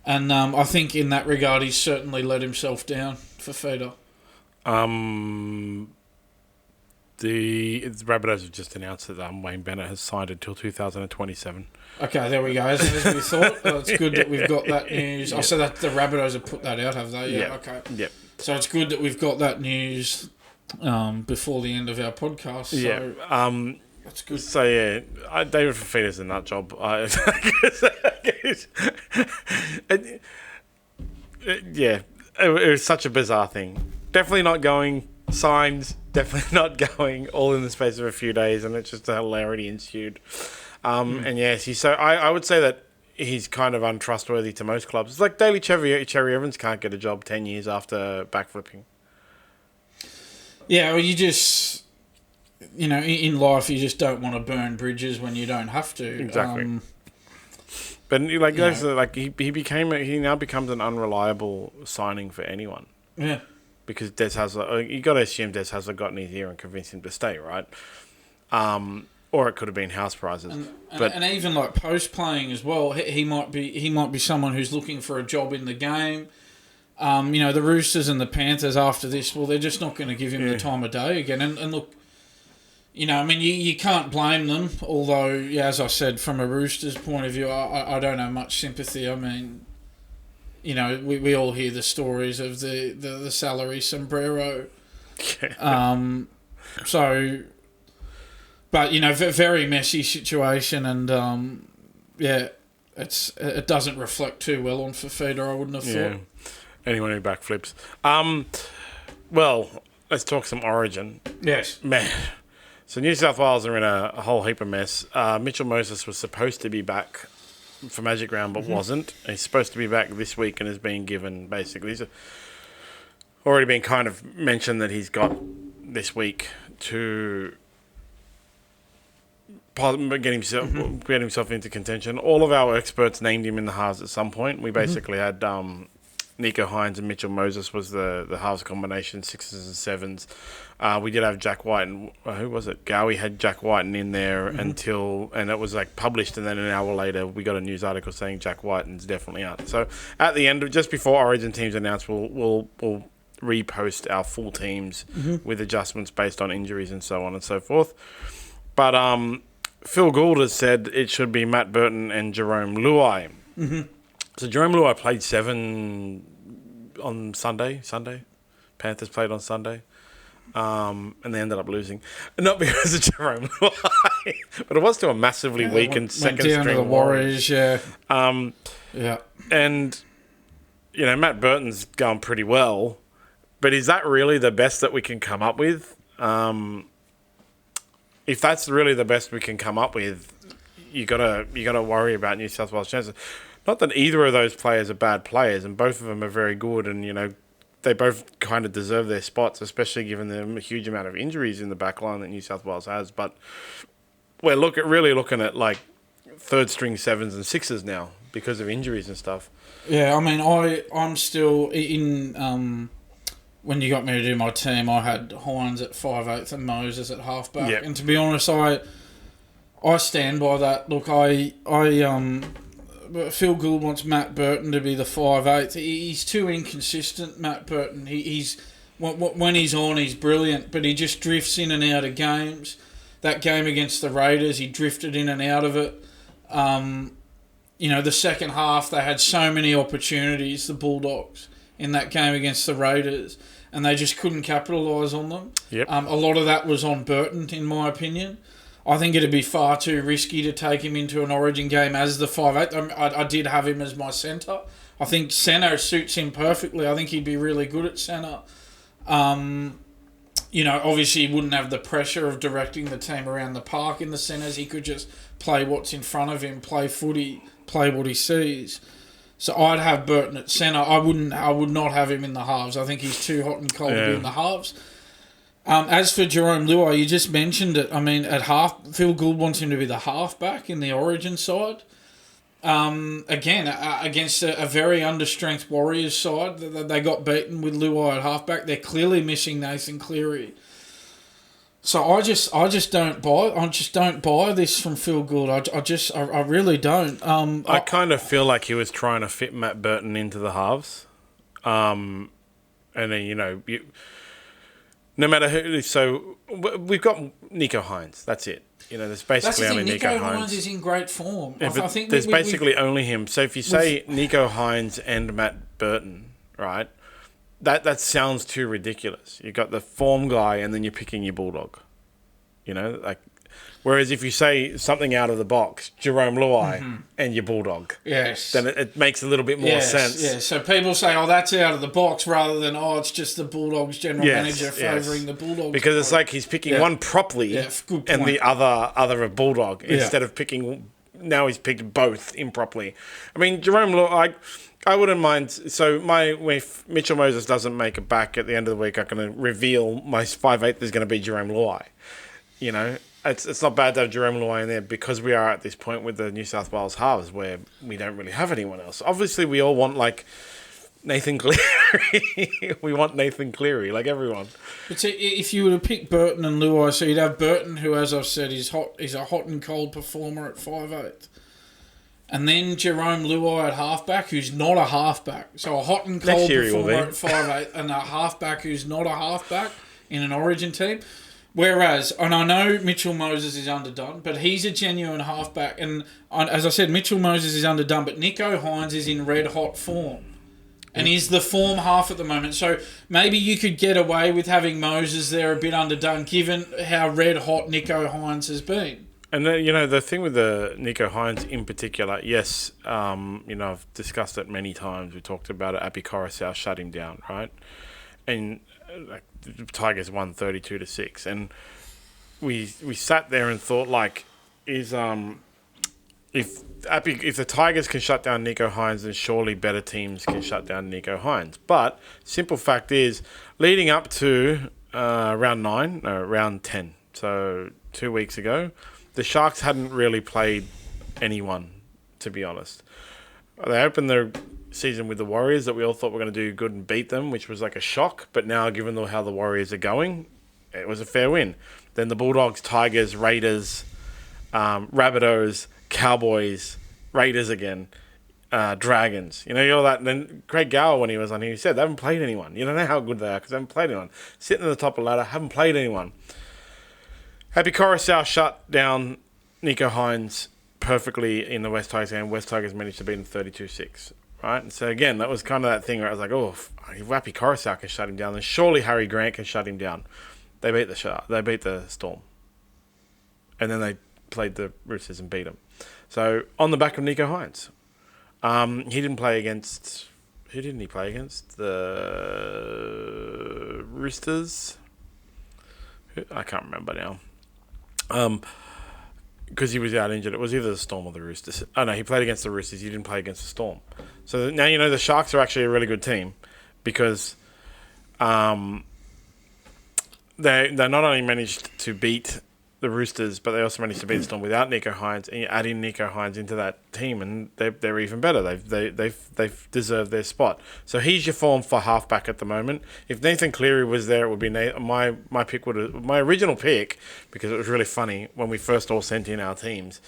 And I think in that regard, he's certainly let himself down, Fifita. The Rabbitohs have just announced that Wayne Bennett has signed until 2027. Okay, there we go. As we thought. It's good that we've got that news. Yeah. Oh, so that the Rabbitohs have put that out, have they? Yeah. Okay. Yep. So it's good that we've got that news before the end of our podcast. So, yeah. That's good. So, David Fifita's a nut job. It was such a bizarre thing. Definitely not going. Signs, definitely not going. All in the space of a few days, and it's just a hilarity ensued. And yes, I would say that he's kind of untrustworthy to most clubs. It's like Daly Cherry Evans can't get a job 10 years after backflipping. Yeah, well, you just... in life, you just don't want to burn bridges when you don't have to. Exactly. But he now becomes an unreliable signing for anyone. Yeah. Because Des Hasler, you got to assume Des Hasler got in his ear and convinced him to stay, right? Or it could have been house prizes. And even like post playing as well, he might be someone who's looking for a job in the game. The Roosters and the Panthers after this, well, they're just not going to give him the time of day again. And look. You can't blame them, although, as I said, from a Roosters point of view, I don't have much sympathy. I mean, we all hear the stories of the salary sombrero. But, very messy situation, and, it doesn't reflect too well on Fifita, I wouldn't have thought. Anyone who backflips. Well, let's talk some Origin. Yes. Man. So New South Wales are in a whole heap of mess. Mitchell Moses was supposed to be back for Magic Round, but wasn't. He's supposed to be back this week and has been given, basically, he's already been kind of mentioned that he's got this week to get himself into contention. All of our experts named him in the halves at some point. We basically had Nico Hines and Mitchell Moses was the halves combination, 6s and 7s. We did have Jack White and who was it? Gowie had Jack Whiten in there and it was like published, and then an hour later we got a news article saying Jack Whiten's definitely out. So at the end, just before Origin teams announced, we'll repost our full teams with adjustments based on injuries and so on and so forth. But Phil Gould has said it should be Matt Burton and Jarome Luai. So Jarome Luai played 7 on Sunday. Panthers played on Sunday. And they ended up losing. Not because of Jarome Luai, but it was to a massively weakened second-string Warriors. Yeah. And, Matt Burton's going pretty well. But is that really the best that we can come up with? If that's really the best we can come up with, you gotta worry about New South Wales' chances. Not that either of those players are bad players, and both of them are very good, and they both kind of deserve their spots, especially given the huge amount of injuries in the back line that New South Wales has. But we're really looking at like third string 7s and 6s now because of injuries and stuff. Yeah, I mean, I'm still in. When you got me to do my team, I had Hines at 5/8 and Moses at halfback. Yep. And to be honest, I stand by that. Look, Phil Gould wants Matt Burton to be the 5/8. He's too inconsistent, Matt Burton. He's when he's on, he's brilliant, but he just drifts in and out of games. That game against the Raiders, he drifted in and out of it. The second half, they had so many opportunities, the Bulldogs, in that game against the Raiders, and they just couldn't capitalise on them. Yep. A lot of that was on Burton, in my opinion. I think it'd be far too risky to take him into an Origin game as the 5/8. I did have him as my centre. I think centre suits him perfectly. I think he'd be really good at centre. Obviously he wouldn't have the pressure of directing the team around the park in the centres. He could just play what's in front of him, play footy, play what he sees. So I'd have Burton at centre. I would not have him in the halves. I think he's too hot and cold to be in the halves. As for Jarome Luai, you just mentioned it. I mean, at half, Phil Gould wants him to be the halfback in the Origin side. Again, against a very understrength Warriors side, they got beaten with Luai at halfback. They're clearly missing Nathan Cleary. So I just don't buy this from Phil Gould. I really don't. I kind of feel like he was trying to fit Matt Burton into the halves, and then no matter who. So we've got Nico Hines. That's it. There's basically only Nico Hines. Nico Hines is in great form. Yeah, I think there's basically only him. So if you say Nico Hines and Matt Burton, right? That sounds too ridiculous. You've got the form guy and then you're picking your Bulldog. Whereas if you say something out of the box, Jarome Luai and your Bulldog, yes, then it makes a little bit more sense. Yeah, so people say, that's out of the box, rather than, it's just the Bulldogs general manager favouring the Bulldogs. Because it's like he's picking one properly and the other a Bulldog instead of picking... Now he's picked both improperly. I mean, Jarome Luai... I wouldn't mind. So if Mitchell Moses doesn't make it back at the end of the week, I'm going to reveal my 5/8 is going to be Jarome Luai. It's not bad to have Jarome Luai in there because we are at this point with the New South Wales halves where we don't really have anyone else. Obviously, we all want like Nathan Cleary. We want Nathan Cleary, like everyone. But see, if you were to pick Burton and Luai, so you'd have Burton, who, as I've said, is a hot and cold performer at 5/8. And then Jarome Luai at halfback, who's not a halfback. So a hot and cold performer at 5'8", and a halfback who's not a halfback in an Origin team. Whereas, and I know Mitchell Moses is underdone, but he's a genuine halfback. And as I said, Mitchell Moses is underdone, but Nico Hines is in red-hot form. And he's the form half at the moment. So maybe you could get away with having Moses there a bit underdone, given how red-hot Nico Hines has been. And the thing with the Nico Hines in particular, yes, I've discussed it many times. We talked about it. Api Coruscant shut him down, right? And the Tigers won 32-6, and we sat there and thought, like, is if the Tigers can shut down Nico Hines, then surely better teams can shut down Nico Hines. But simple fact is, leading up to round 10, so 2 weeks ago, the Sharks hadn't really played anyone, to be honest. They opened their season with the Warriors that we all thought were going to do good and beat them, which was like a shock. But now, given how the Warriors are going, it was a fair win. Then the Bulldogs, Tigers, Raiders, Rabbitohs, Cowboys, Raiders again, Dragons. You know, all that. And then Craig Gower, when he was on here, he said they haven't played anyone. You don't know how good they are because they haven't played anyone. Sitting at the top of the ladder, haven't played anyone. Happy Coruscant shut down Nico Hines perfectly in the West Tigers game. West Tigers managed to beat him 32-6. Right? And so, again, that was kind of that thing where I was like, oh, if Happy Coruscant can shut him down, then surely Harry Grant can shut him down. They beat the Storm. And then they played the Roosters and beat them. So, on the back of Nico Hines. He didn't play against... Who didn't he play against? The Roosters? I can't remember now. Because he was out injured. It was either the Storm or the Roosters. Oh, no, he played against the Roosters. He didn't play against the Storm. So now you know the Sharks are actually a really good team because they not only managed to beat the Roosters, but they also managed to beat the Storm without Nico Hines, and you add in Nico Hines into that team, and they're even better. They've deserved their spot. So he's your form for halfback at the moment. If Nathan Cleary was there, it would be my pick. My original pick, because it was really funny when we first all sent in our teams.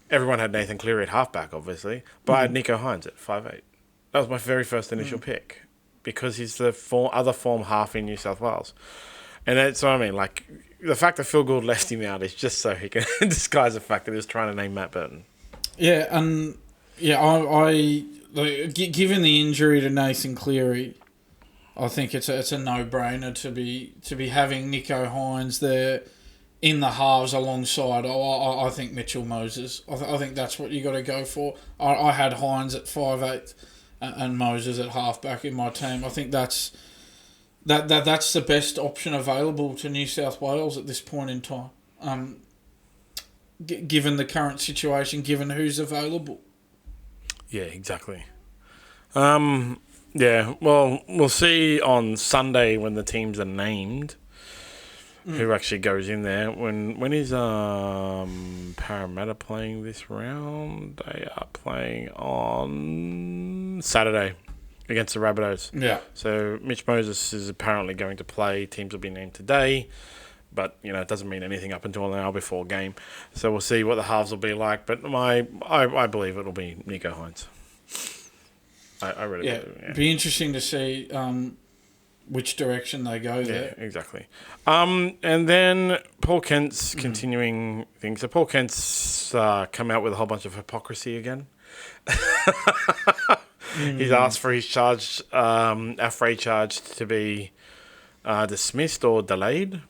Everyone had Nathan Cleary at halfback, obviously, but I had Nico Hines at 5'8". That was my very first initial pick because he's the other form half in New South Wales, and that's what I mean. Like, the fact that Phil Gould left him out is just so he can disguise the fact that he was trying to name Matt Burton. Yeah, and given the injury to Nathan Cleary, I think it's a no-brainer to be having Nico Hines there in the halves alongside. I think Mitchell Moses. I think that's what you got to go for. I had Hines at 5'8" and Moses at halfback in my team. I think that's the best option available to New South Wales at this point in time, given the current situation, given who's available. Yeah, exactly. Yeah, well, we'll see on Sunday when the teams are named who actually goes in there. When is Parramatta playing this round? They are playing on Saturday against the Rabbitohs. Yeah. So Mitch Moses is apparently going to play. Teams will be named today, but it doesn't mean anything up until an hour before game. So we'll see what the halves will be like. But I believe it'll be Nico Hines. I really do. Yeah. It'd be interesting to see which direction they go there. Yeah, exactly. And then Paul Kent's continuing things. So Paul Kent's come out with a whole bunch of hypocrisy again. He's asked for his charge, AFRE charge, to be dismissed or delayed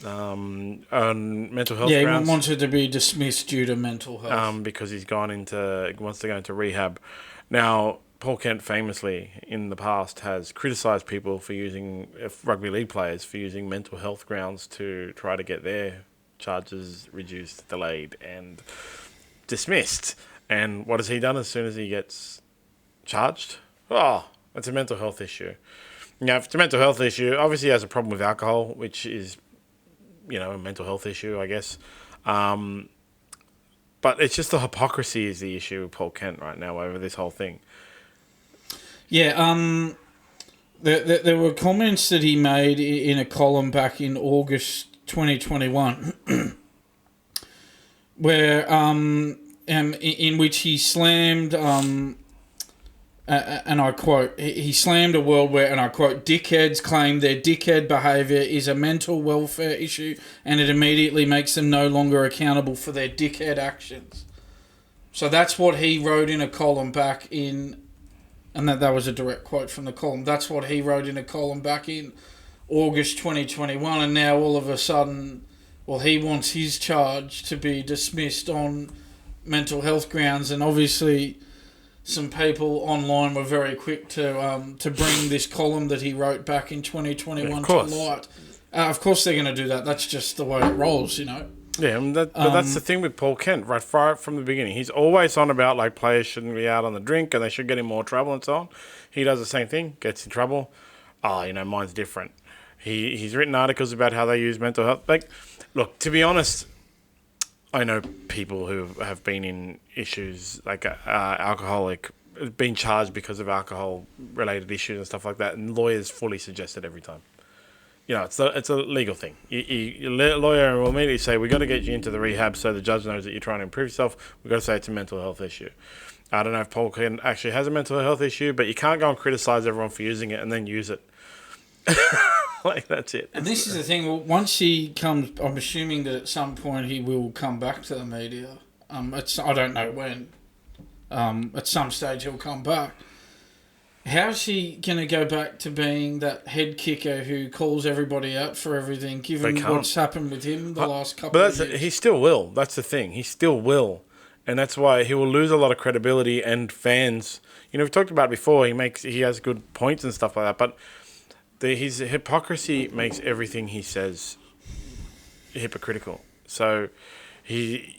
on mental health grounds. Yeah, he wanted to be dismissed due to mental health. Because he wants to go into rehab. Now, Paul Kent famously in the past has criticised people for using rugby league players for using mental health grounds to try to get their charges reduced, delayed, and dismissed. And what has he done as soon as he gets charged? Oh, it's a mental health issue. Now, if it's a mental health issue, obviously he has a problem with alcohol, which is, a mental health issue, I guess. But it's just the hypocrisy is the issue with Paul Kent right now over this whole thing. Yeah, there were comments that he made in a column back in August 2021 where in which he slammed, and I quote, he slammed a world where, and I quote, dickheads claim their dickhead behaviour is a mental welfare issue and it immediately makes them no longer accountable for their dickhead actions. So that's what he wrote in a column back in... And that was a direct quote from the column. That's what he wrote in a column back in August 2021. And now all of a sudden, he wants his charge to be dismissed on mental health grounds. And obviously, some people online were very quick to bring this column that he wrote back in 2021 to light. Of course they're going to do that. That's just the way it rolls, Yeah, but that's the thing with Paul Kent, right from the beginning. He's always on about, like, players shouldn't be out on the drink and they should get in more trouble and so on. He does the same thing, gets in trouble. Mine's different. He's written articles about how they use mental health. Like, look, to be honest, I know people who have been in issues, like alcoholic, been charged because of alcohol-related issues and stuff like that, and lawyers fully suggest it every time. It's a legal thing. Your lawyer will immediately say, we've got to get you into the rehab so the judge knows that you're trying to improve yourself. We've got to say it's a mental health issue. I don't know if Paul Kent actually has a mental health issue, but you can't go and criticise everyone for using it and then use it. Like, that's it. And this is the thing. Well, once he comes, I'm assuming that at some point he will come back to the media. I don't know when. At some stage he'll come back. How's he going to go back to being that head kicker who calls everybody out for everything, given what's happened with him the last couple of years? He still will. That's the thing. He still will. And that's why he will lose a lot of credibility and fans. We've talked about it before. He has good points and stuff like that. But his hypocrisy makes everything he says hypocritical. So he's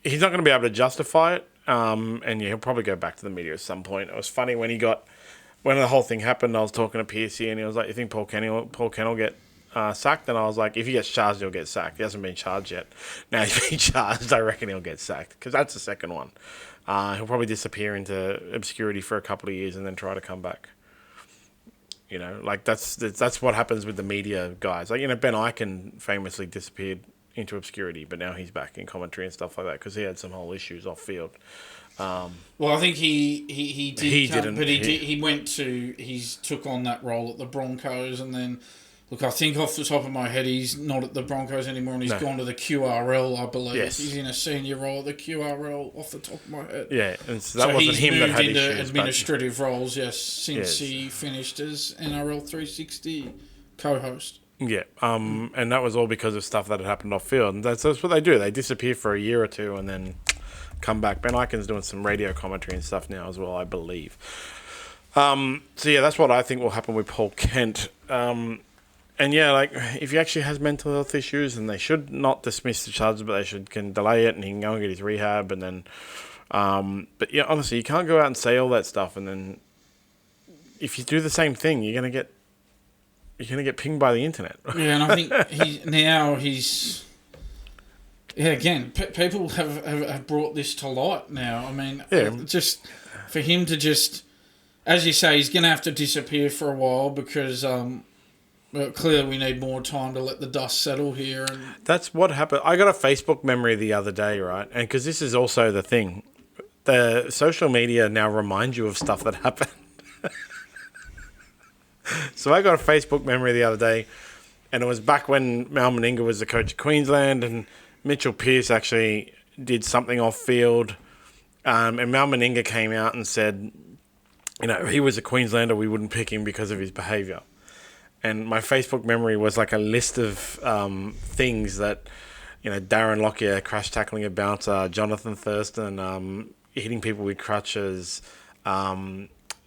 not going to be able to justify it. And he'll probably go back to the media at some point. It was funny when the whole thing happened, I was talking to PSC and he was like, you think Paul Kent will get sacked? And I was like, if he gets charged, he'll get sacked. He hasn't been charged yet. Now he's been charged, I reckon he'll get sacked, because that's the second one. He'll probably disappear into obscurity for a couple of years and then try to come back. That's what happens with the media guys. Like, Ben Eichen famously disappeared into obscurity, but now he's back in commentary and stuff like that because he had some whole issues off field. Well, I think he took on that role at the Broncos, and then I think off the top of my head, he's not at the Broncos anymore, and he's gone to the QRL, I believe. Yes. He's in a senior role at the QRL, off the top of my head. Yeah, and so that wasn't him that had issues. He's moved into administrative roles, since he finished as NRL 360 co-host. Yeah, and that was all because of stuff that had happened off field. And that's what they do. They disappear for a year or two and then come back. Ben Eichen's doing some radio commentary and stuff now as well, I believe. That's what I think will happen with Paul Kent. If he actually has mental health issues, then they should not dismiss the charges, but they can delay it and he can go and get his rehab. And then, honestly, you can't go out and say all that stuff. And then if you do the same thing, you're going to get pinged by the internet. Yeah, and I think he's... Yeah, again, people have brought this to light now. I mean, just for him to as you say, he's going to have to disappear for a while because clearly we need more time to let the dust settle here. And that's what happened. I got a Facebook memory the other day, right? And because this is also the thing, the social media now reminds you of stuff that happened. So I got a Facebook memory the other day, and it was back when Mal Meninga was the coach of Queensland, and Mitchell Pearce actually did something off field, and Mal Meninga came out and said, he was a Queenslander, we wouldn't pick him because of his behaviour. And my Facebook memory was like a list of things that, Darren Lockyer crash tackling a bouncer, Jonathan Thurston hitting people with crutches,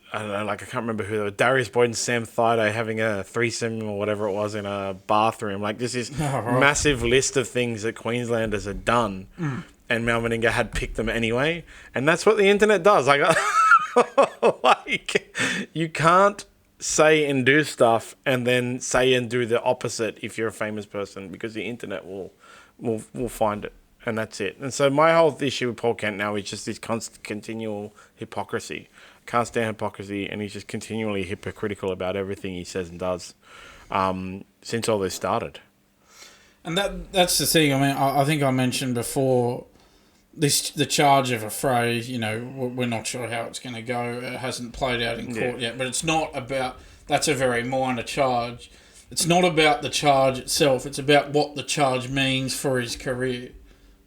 I don't know, I can't remember who they were. Darius Boyd and Sam Thaiday having a threesome or whatever it was in a bathroom. This is massive list of things that Queenslanders had done, and Mal Meninga had picked them anyway. And that's what the internet does. You can't say and do stuff and then say and do the opposite if you're a famous person, because the internet will find it, and that's it. And so my whole issue with Paul Kent now is just this constant, continual hypocrisy. Can't stand hypocrisy, and he's just continually hypocritical about everything he says and does since all this started. And that's the thing. I mean, I think I mentioned before the charge of a phrase. We're not sure how it's going to go. It hasn't played out in court yet, but it's not about. That's a very minor charge. It's not about the charge itself. It's about what the charge means for his career.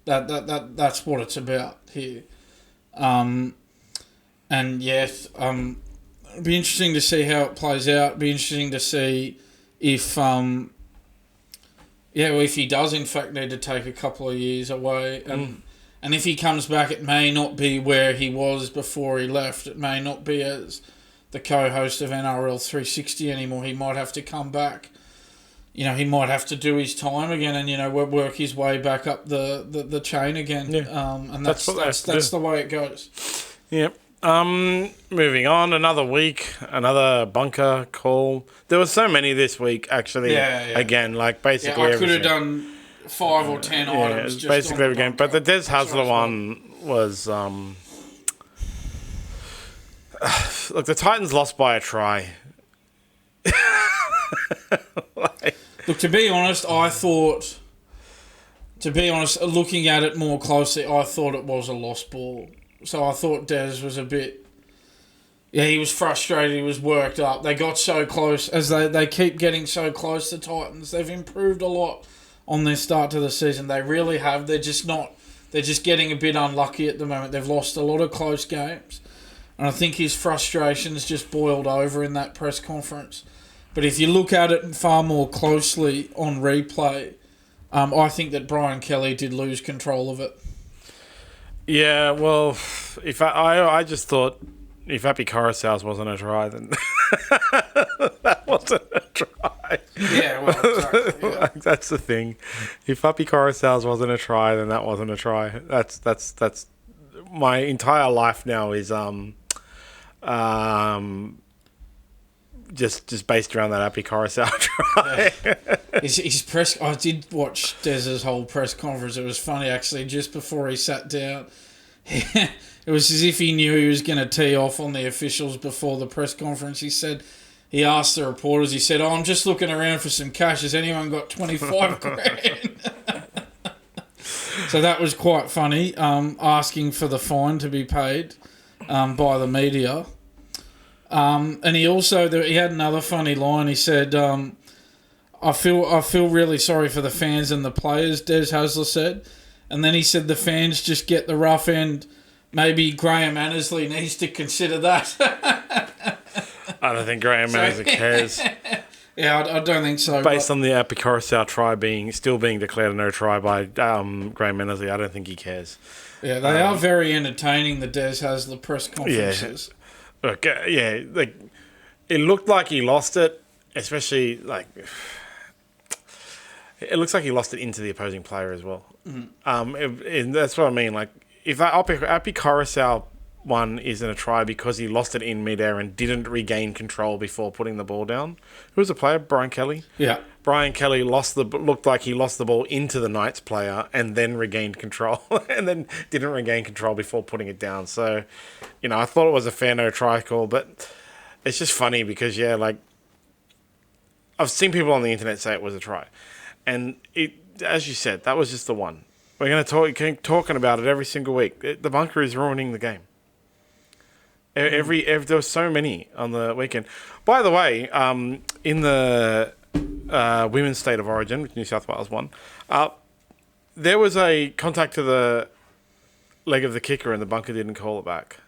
That's what it's about here. And yes, it'll be interesting to see how it plays out. It'll be interesting to see if he does in fact need to take a couple of years away, and if he comes back, it may not be where he was before he left. It may not be as the co-host of NRL 360 anymore. He might have to come back he might have to do his time again and, work his way back up the chain again. Yeah. And that's the way it goes. Yep. Moving on, another week, another bunker call. There were so many this week, actually. Yeah. Again, like basically I could have done 5 or 10 items. Just basically every game. But the Des Hasler Hasler one was... look, the Titans lost by a try. Look, to be honest, looking at it more closely, I thought it was a lost ball. So I thought Des was a bit... Yeah, he was frustrated. He was worked up. They got so close. As they keep getting so close, the Titans, they've improved a lot on their start to the season. They really have. They're just getting a bit unlucky at the moment. They've lost a lot of close games. And I think his frustrations just boiled over in that press conference. But if you look at it far more closely on replay, I think that Brian Kelly did lose control of it. Yeah, well, if I just thought if Happy Coruscant wasn't a try, then that wasn't a try. Yeah, well, exactly. Yeah. That's the thing. If Happy Coruscant wasn't a try, then that wasn't a try. That's my entire life now is just based around that Happy Coruscant try. His press. I did watch Dez's whole press conference. It was funny actually. Just before he sat down, it was as if he knew he was going to tee off on the officials before the press conference. He asked the reporters. He said, "Oh, I'm just looking around for some cash. Has anyone got 25 grand?" So that was quite funny. Asking for the fine to be paid by the media. And he also he had another funny line. He said, "I feel really sorry for the fans and the players." Des Hasler said, and then he said the fans just get the rough end. Maybe Graham Annesley needs to consider that. I don't think Graham Annesley cares. Yeah, I don't think so. Based on the Apicorousal try still being declared a no try by Graham Annesley, I don't think he cares. Yeah, they are very entertaining. The Des Hasler press conferences. Yeah. Look, like it looked like he lost it, especially like it looks like he lost it into the opposing player as well. And that's what I mean. Like if that Api Coruscant one isn't a try because he lost it in midair and didn't regain control before putting the ball down. Who was the player? Brian Kelly. Yeah. Brian Kelly looked like he lost the ball into the Knights player and then regained control and then didn't regain control before putting it down. So, I thought it was a fair no try call, but it's just funny because, like, I've seen people on the internet say it was a try. And as you said, that was just the one. We're going to keep talking about it every single week. The bunker is ruining the game. There were so many on the weekend. By the way, in the Women's State of Origin, which New South Wales won, there was a contact to the leg of the kicker and the bunker didn't call it back.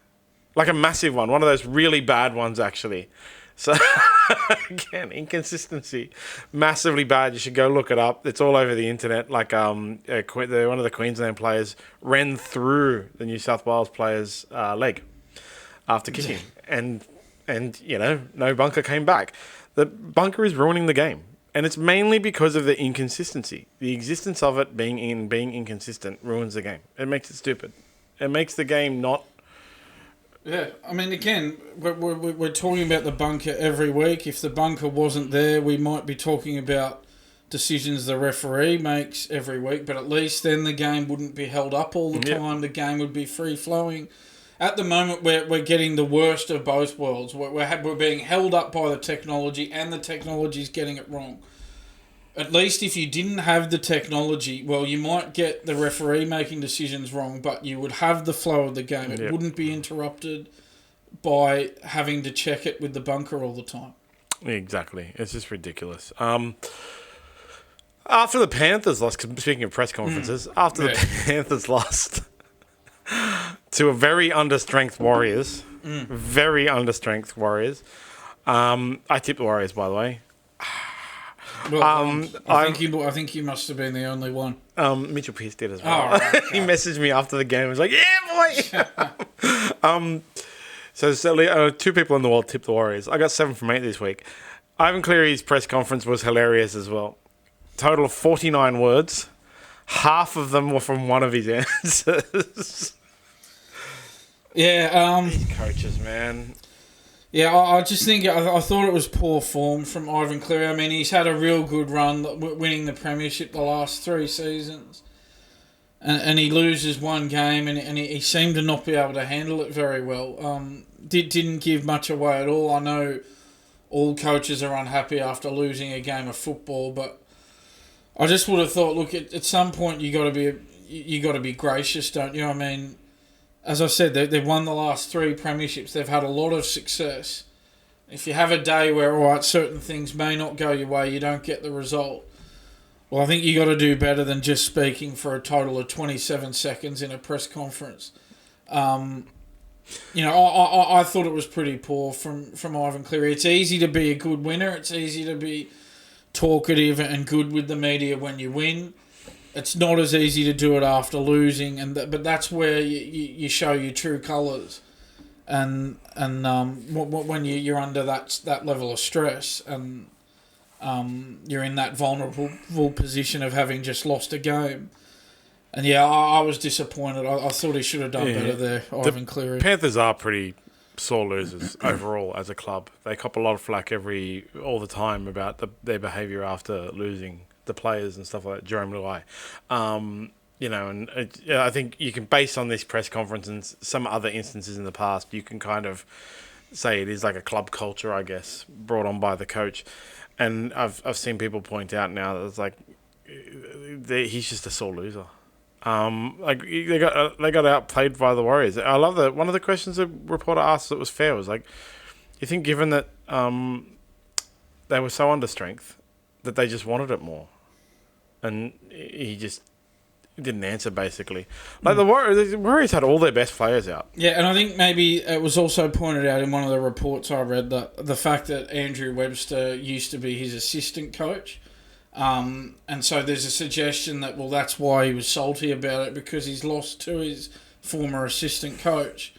Like a massive one of those really bad ones, actually. So, again, inconsistency. Massively bad. You should go look it up. It's all over the internet. Like one of the Queensland players ran through the New South Wales player's leg after kicking. And no bunker came back. The bunker is ruining the game. And it's mainly because of the inconsistency. The existence of it being inconsistent ruins the game. It makes it stupid. It makes the game not... Yeah, I mean, again, we're talking about the bunker every week. If the bunker wasn't there, we might be talking about decisions the referee makes every week, but at least then the game wouldn't be held up all the time. The game would be free-flowing. At the moment, we're getting the worst of both worlds. We're being held up by the technology, and the technology's getting it wrong. At least if you didn't have the technology, well, you might get the referee making decisions wrong, but you would have the flow of the game. It wouldn't be interrupted by having to check it with the bunker all the time. Exactly. It's just ridiculous. After the Panthers lost, speaking of press conferences, the Panthers lost to a very understrength Warriors, I tipped the Warriors, by the way. Well, I think you must have been the only one. Mitchell Pearce did as well. Oh, right, okay. He messaged me after the game. He was like, "Yeah, boy." So two people in the world tipped the Warriors. I got 7 from 8 this week. Ivan Cleary's press conference was hilarious as well. Total of 49 words. Half of them were from one of his answers. Yeah, These coaches, man. Yeah, I just think I thought it was poor form from Ivan Cleary. I mean, he's had a real good run winning the premiership the last 3 seasons. And he loses one game and he seemed to not be able to handle it very well. Didn't give much away at all. I know all coaches are unhappy after losing a game of football, but I just would have thought, look, at some point you got to be gracious, don't you? I mean, as I said, they've won the last 3 premierships. They've had a lot of success. If you have a day where, all right, certain things may not go your way, you don't get the result. Well, I think you got to do better than just speaking for a total of 27 seconds in a press conference. I thought it was pretty poor from Ivan Cleary. It's easy to be a good winner. It's easy to be talkative and good with the media when you win. It's not as easy to do it after losing, but that's where you show your true colours, and when you're under that level of stress and you're in that vulnerable position of having just lost a game. And yeah, I was disappointed. I thought he should have done better there, Ivan Cleary. Panthers are pretty sore losers overall as a club. They cop a lot of flack all the time about their behaviour after losing the players and stuff like that. Jarome Luai. I think you can, based on this press conference and some other instances in the past, you can kind of say it is like a club culture, I guess, brought on by the coach. And I've seen people point out now that it's like he's just a sore loser. They got outplayed by the Warriors. I love that one of the questions the reporter asked that was fair was like, you think given that they were so under strength that they just wanted it more, and he just didn't answer basically. Like the Warriors had all their best players out. Yeah, and I think maybe it was also pointed out in one of the reports I read that the fact that Andrew Webster used to be his assistant coach. And so there's a suggestion that, well, that's why he was salty about it, because he's lost to his former assistant coach.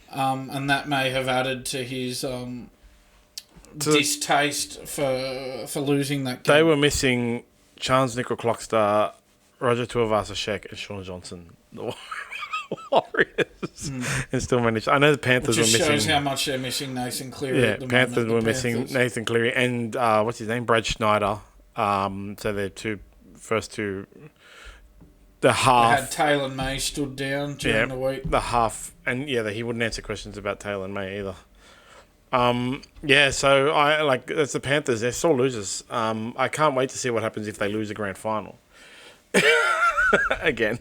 And that may have added to his distaste for losing that game. They were missing Charles Nickel-Clockstar, Roger Tuivasa-Sheck and Sean Johnson, the Warriors, and still managed. I know the Panthers were missing. Which shows how much they're missing Nathan Cleary. Yeah, at the Panthers moment. were missing Nathan Cleary and what's his name, Brad Schneider. So their first two, the half. They had Taylor May stood down during the week. The half, and he wouldn't answer questions about Taylor May either. So I like it's the Panthers. They're sore losers. I can't wait to see what happens if they lose a grand final. Again.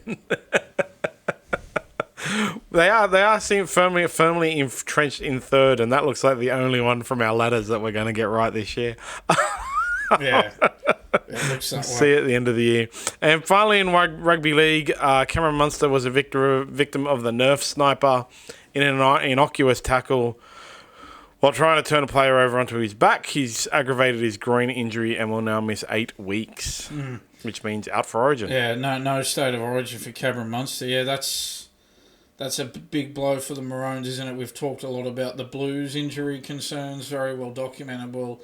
They are seen firmly entrenched in third, and that looks like the only one from our ladders that we're going to get right this year. Yeah. It looks that way. See you at the end of the year. And finally in rugby league, Cameron Munster was a victim of the Nerf sniper in an innocuous tackle. While trying to turn a player over onto his back, he's aggravated his groin injury and will now miss 8 weeks, which means out for Origin. Yeah, no state of origin for Cameron Munster. Yeah, that's a big blow for the Maroons, isn't it? We've talked a lot about the Blues injury concerns, very well documented. Well,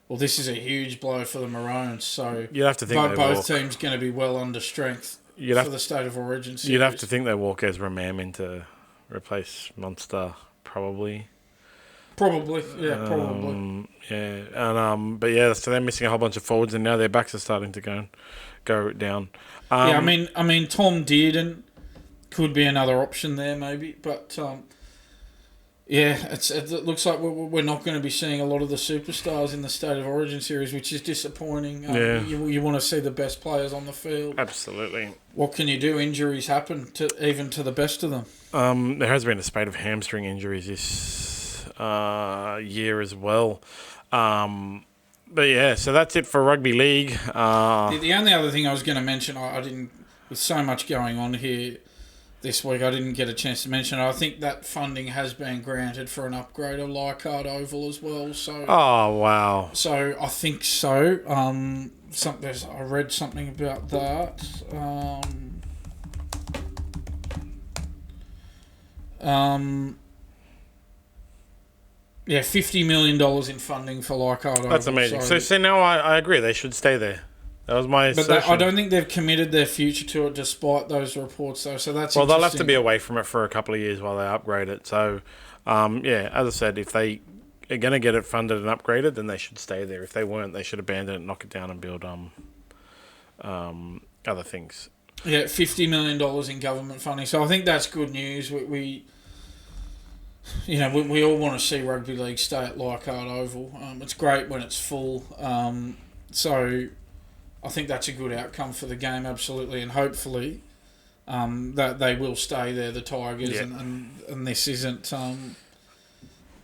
this is a huge blow for the Maroons. So you'd have to think both teams going to be well under strength for the state of origin series. You'd have to think they walk Ezra Mam in to replace Munster, probably. Probably, yeah, probably. So they're missing a whole bunch of forwards, and now their backs are starting to go down. I mean, Tom Dearden could be another option there, maybe, but it looks like we're not going to be seeing a lot of the superstars in the State of Origin series, which is disappointing. You want to see the best players on the field. Absolutely. What can you do? Injuries happen even to the best of them. There has been a spate of hamstring injuries this year as well. So that's it for rugby league. The only other thing I was going to mention, I didn't, with so much going on here this week, I didn't get a chance to mention it. I think that funding has been granted for an upgrade of Leichhardt Oval as well. So. Oh, wow. So I think so. I read something about that. Yeah, $50 million in funding for Leichhardt. That's amazing. So now I agree. They should stay there. That was my assertion. I don't think they've committed their future to it despite those reports, though. So that's they'll have to be away from it for a couple of years while they upgrade it. So, as I said, if they are going to get it funded and upgraded, then they should stay there. If they weren't, they should abandon it, knock it down, and build other things. Yeah, $50 million in government funding. So I think that's good news. We all want to see rugby league stay at Leichhardt Oval. It's great when it's full. So I think that's a good outcome for the game, absolutely, and hopefully that they will stay there, the Tigers, and this isn't,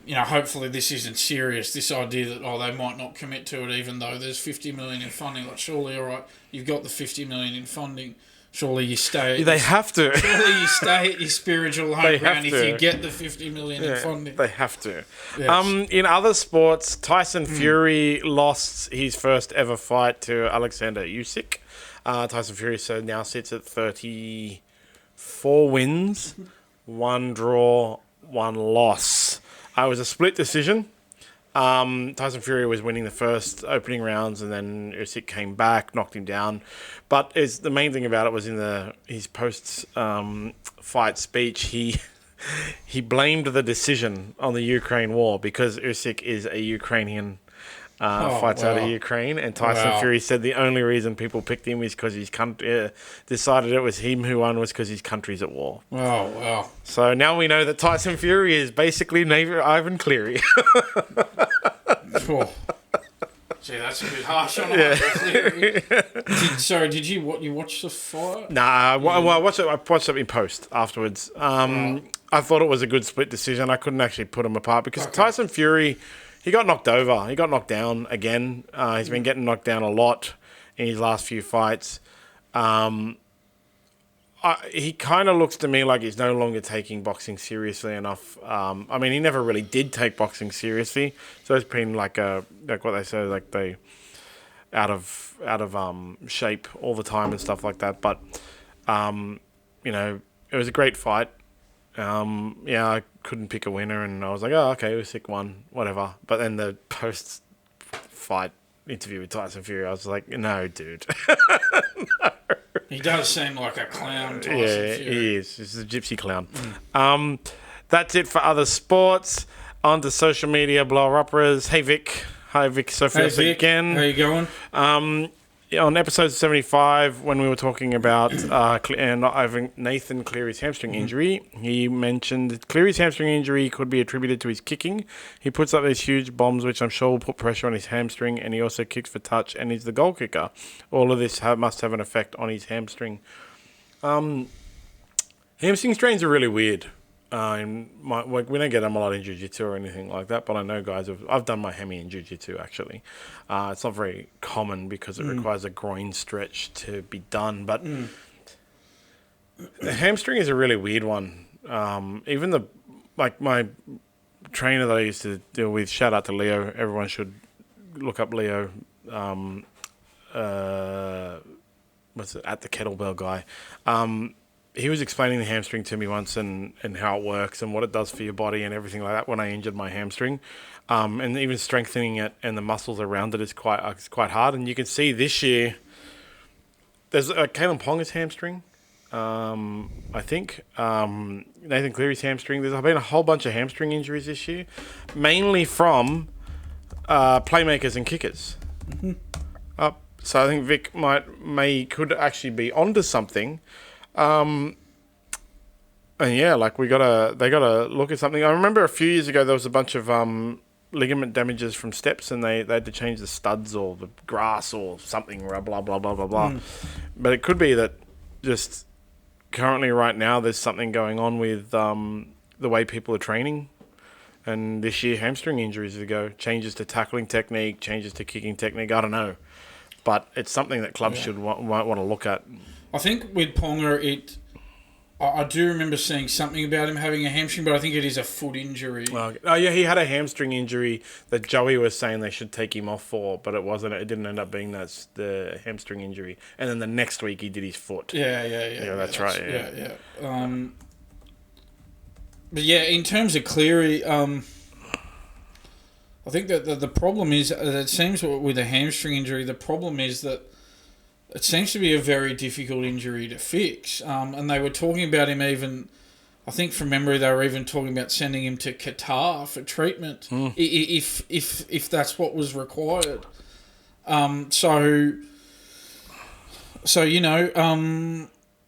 hopefully this isn't serious, this idea that, they might not commit to it even though there's $50 million in funding. Like, surely, all right, you've got the $50 million in funding. Surely you stay. They have to. Surely you stay at your spiritual home ground if you get the $50 million in funding. They have to. Yes. In other sports, Tyson Fury lost his first ever fight to Oleksandr Usyk. Tyson Fury now sits at 34 wins, 1 draw, 1 loss. It was a split decision. Tyson Fury was winning the first opening rounds, and then Usyk came back, knocked him down. But the main thing about it was in his post-fight speech, he blamed the decision on the Ukraine war because Usyk is a Ukrainian, fights out of Ukraine, and Tyson Fury said the only reason people picked him is because his country decided it was him who won was because his country's at war. Oh, wow. So now we know that Tyson Fury is basically Ivan Cleary. Gee, that's a bit harsh on Cleary. Did you watch the fight? Nah, I watched it in post afterwards. I thought it was a good split decision. I couldn't actually put them apart because Tyson Fury, he got knocked over. He got knocked down again. He's been getting knocked down a lot in his last few fights. He kind of looks to me like he's no longer taking boxing seriously enough. He never really did take boxing seriously, so it's been like what they say, like they out of shape all the time and stuff like that. But it was a great fight. I couldn't pick a winner, and I was like, oh, okay, Usyk won, whatever. But then the post-fight interview with Tyson Fury, I was like, no, dude. No. He does seem like a clown, Tyson Fury. He is. He's a gypsy clown. That's it for other sports. On to social media, Blowerupperers. Hey, Vic. Hi, Vic. Sophia again. How you going? On episode 75, when we were talking about Nathan Cleary's hamstring injury, he mentioned Cleary's hamstring injury could be attributed to his kicking. He puts up these huge bombs, which I'm sure will put pressure on his hamstring, and he also kicks for touch and is the goal kicker. All of this must have an effect on his hamstring. Hamstring strains are really weird. We don't get them a lot in jiu-jitsu or anything like that, but I know guys I've done my hemi in jiu-jitsu actually. It's not very common because it requires a groin stretch to be done, but the hamstring is a really weird one. Even my trainer that I used to deal with, shout out to Leo, everyone should look up Leo, at the kettlebell guy. He was explaining the hamstring to me once and how it works and what it does for your body and everything like that when I injured my hamstring. And even strengthening it and the muscles around it is quite hard. And you can see this year, there's Kalen Ponga's hamstring, I think. Nathan Cleary's hamstring. There's been a whole bunch of hamstring injuries this year, mainly from playmakers and kickers. Mm-hmm. So I think Vic could actually be onto something. And yeah, they gotta look at something. I remember a few years ago there was a bunch of ligament damages from steps, and they had to change the studs or the grass or something. Blah blah blah blah blah. But it could be that just currently right now there's something going on with the way people are training, and this year hamstring injuries changes to tackling technique, changes to kicking technique. I don't know, but it's something that clubs should want to look at. I think with Ponga, I do remember seeing something about him having a hamstring, but I think it is a foot injury. He had a hamstring injury that Joey was saying they should take him off for, but it wasn't. It didn't end up being the hamstring injury. And then the next week he did his foot. Yeah, that's right. Yeah. But yeah, in terms of Cleary, I think that the problem is that it seems with a hamstring injury, the problem is that it seems to be a very difficult injury to fix. And they were talking about him even, I think from memory, they were even talking about sending him to Qatar for treatment if that's what was required. So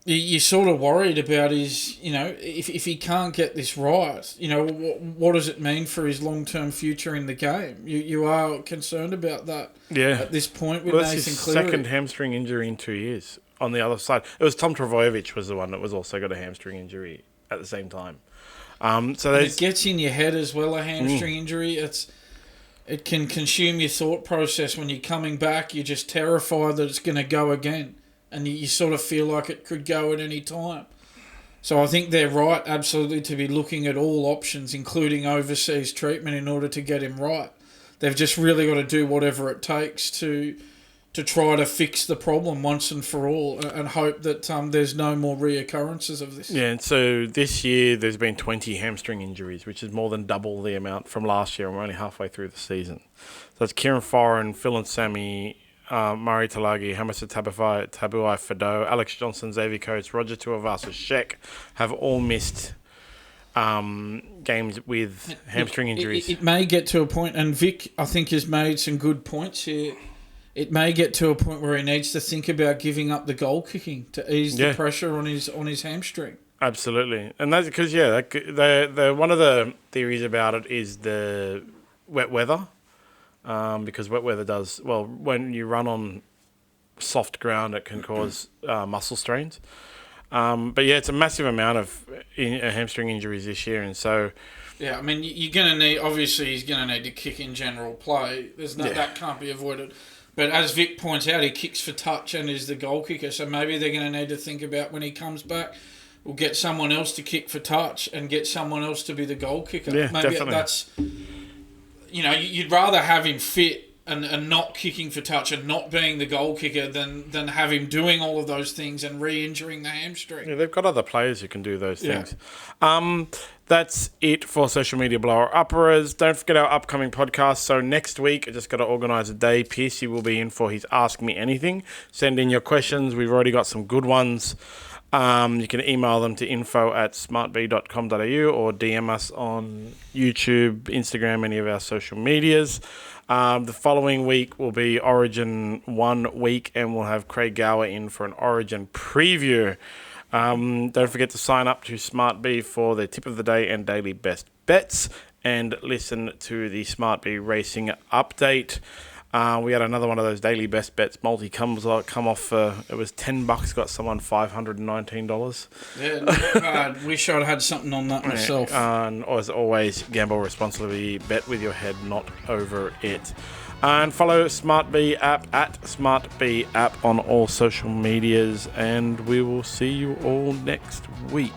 you're sort of worried about his, if he can't get this right, what does it mean for his long-term future in the game? You are concerned about that at this point with Nathan his Cleary. Second hamstring injury in 2 years. On the other side, it was Tom Trbojevic was the one that was also got a hamstring injury at the same time. So it gets in your head as well, a hamstring injury. It can consume your thought process when you're coming back. You're just terrified that it's going to go again. And you sort of feel like it could go at any time. So I think they're right, absolutely, to be looking at all options, including overseas treatment, in order to get him right. They've just really got to do whatever it takes to try to fix the problem once and for all, and hope that there's no more reoccurrences of this. Yeah, and so this year there's been 20 hamstring injuries, which is more than double the amount from last year, and we're only halfway through the season. So that's Kieran Foran, Phil and Sammy, Murray Talagi, Hamisa Tabuai Fado, Alex Johnson, Xavier Coates, Roger Tuivasa, Sheck have all missed games with hamstring injuries. It may get to a point, and Vic, I think, has made some good points here. It may get to a point where he needs to think about giving up the goal kicking to ease the pressure on his hamstring. Absolutely, and that's because the one of the theories about it is the wet weather, because wet weather does when you run on soft ground, it can cause muscle strains. But it's a massive amount of hamstring injuries this year, and so. Yeah, I mean, you're going to need. Obviously, he's going to need to kick in general play. That can't be avoided. But as Vic points out, he kicks for touch and is the goal kicker. So maybe they're going to need to think about when he comes back, we'll get someone else to kick for touch and get someone else to be the goal kicker. Yeah, maybe definitely. That's, you'd rather have him fit and not kicking for touch and not being the goal kicker than have him doing all of those things and re-injuring the hamstring. Yeah, they've got other players who can do those things. That's it for Social Media Blowerupperers. Don't forget our upcoming podcast. So next week, I just got to organise a day. Piercy will be in for his Ask Me Anything. Send in your questions. We've already got some good ones. You can email them to info@smartb.com.au or DM us on YouTube, Instagram, any of our social medias. The following week will be Origin 1 week, and we'll have Craig Gower in for an Origin preview. Don't forget to sign up to SmartB for the tip of the day and daily best bets, and listen to the SmartB Racing update. We had another one of those daily best bets multi come off. It was $10. Got someone $519. Yeah, not bad. Wish I'd had something on that myself. And as always, gamble responsibly. Bet with your head, not over it. And follow SmartB app at SmartB app on all social medias. And we will see you all next week.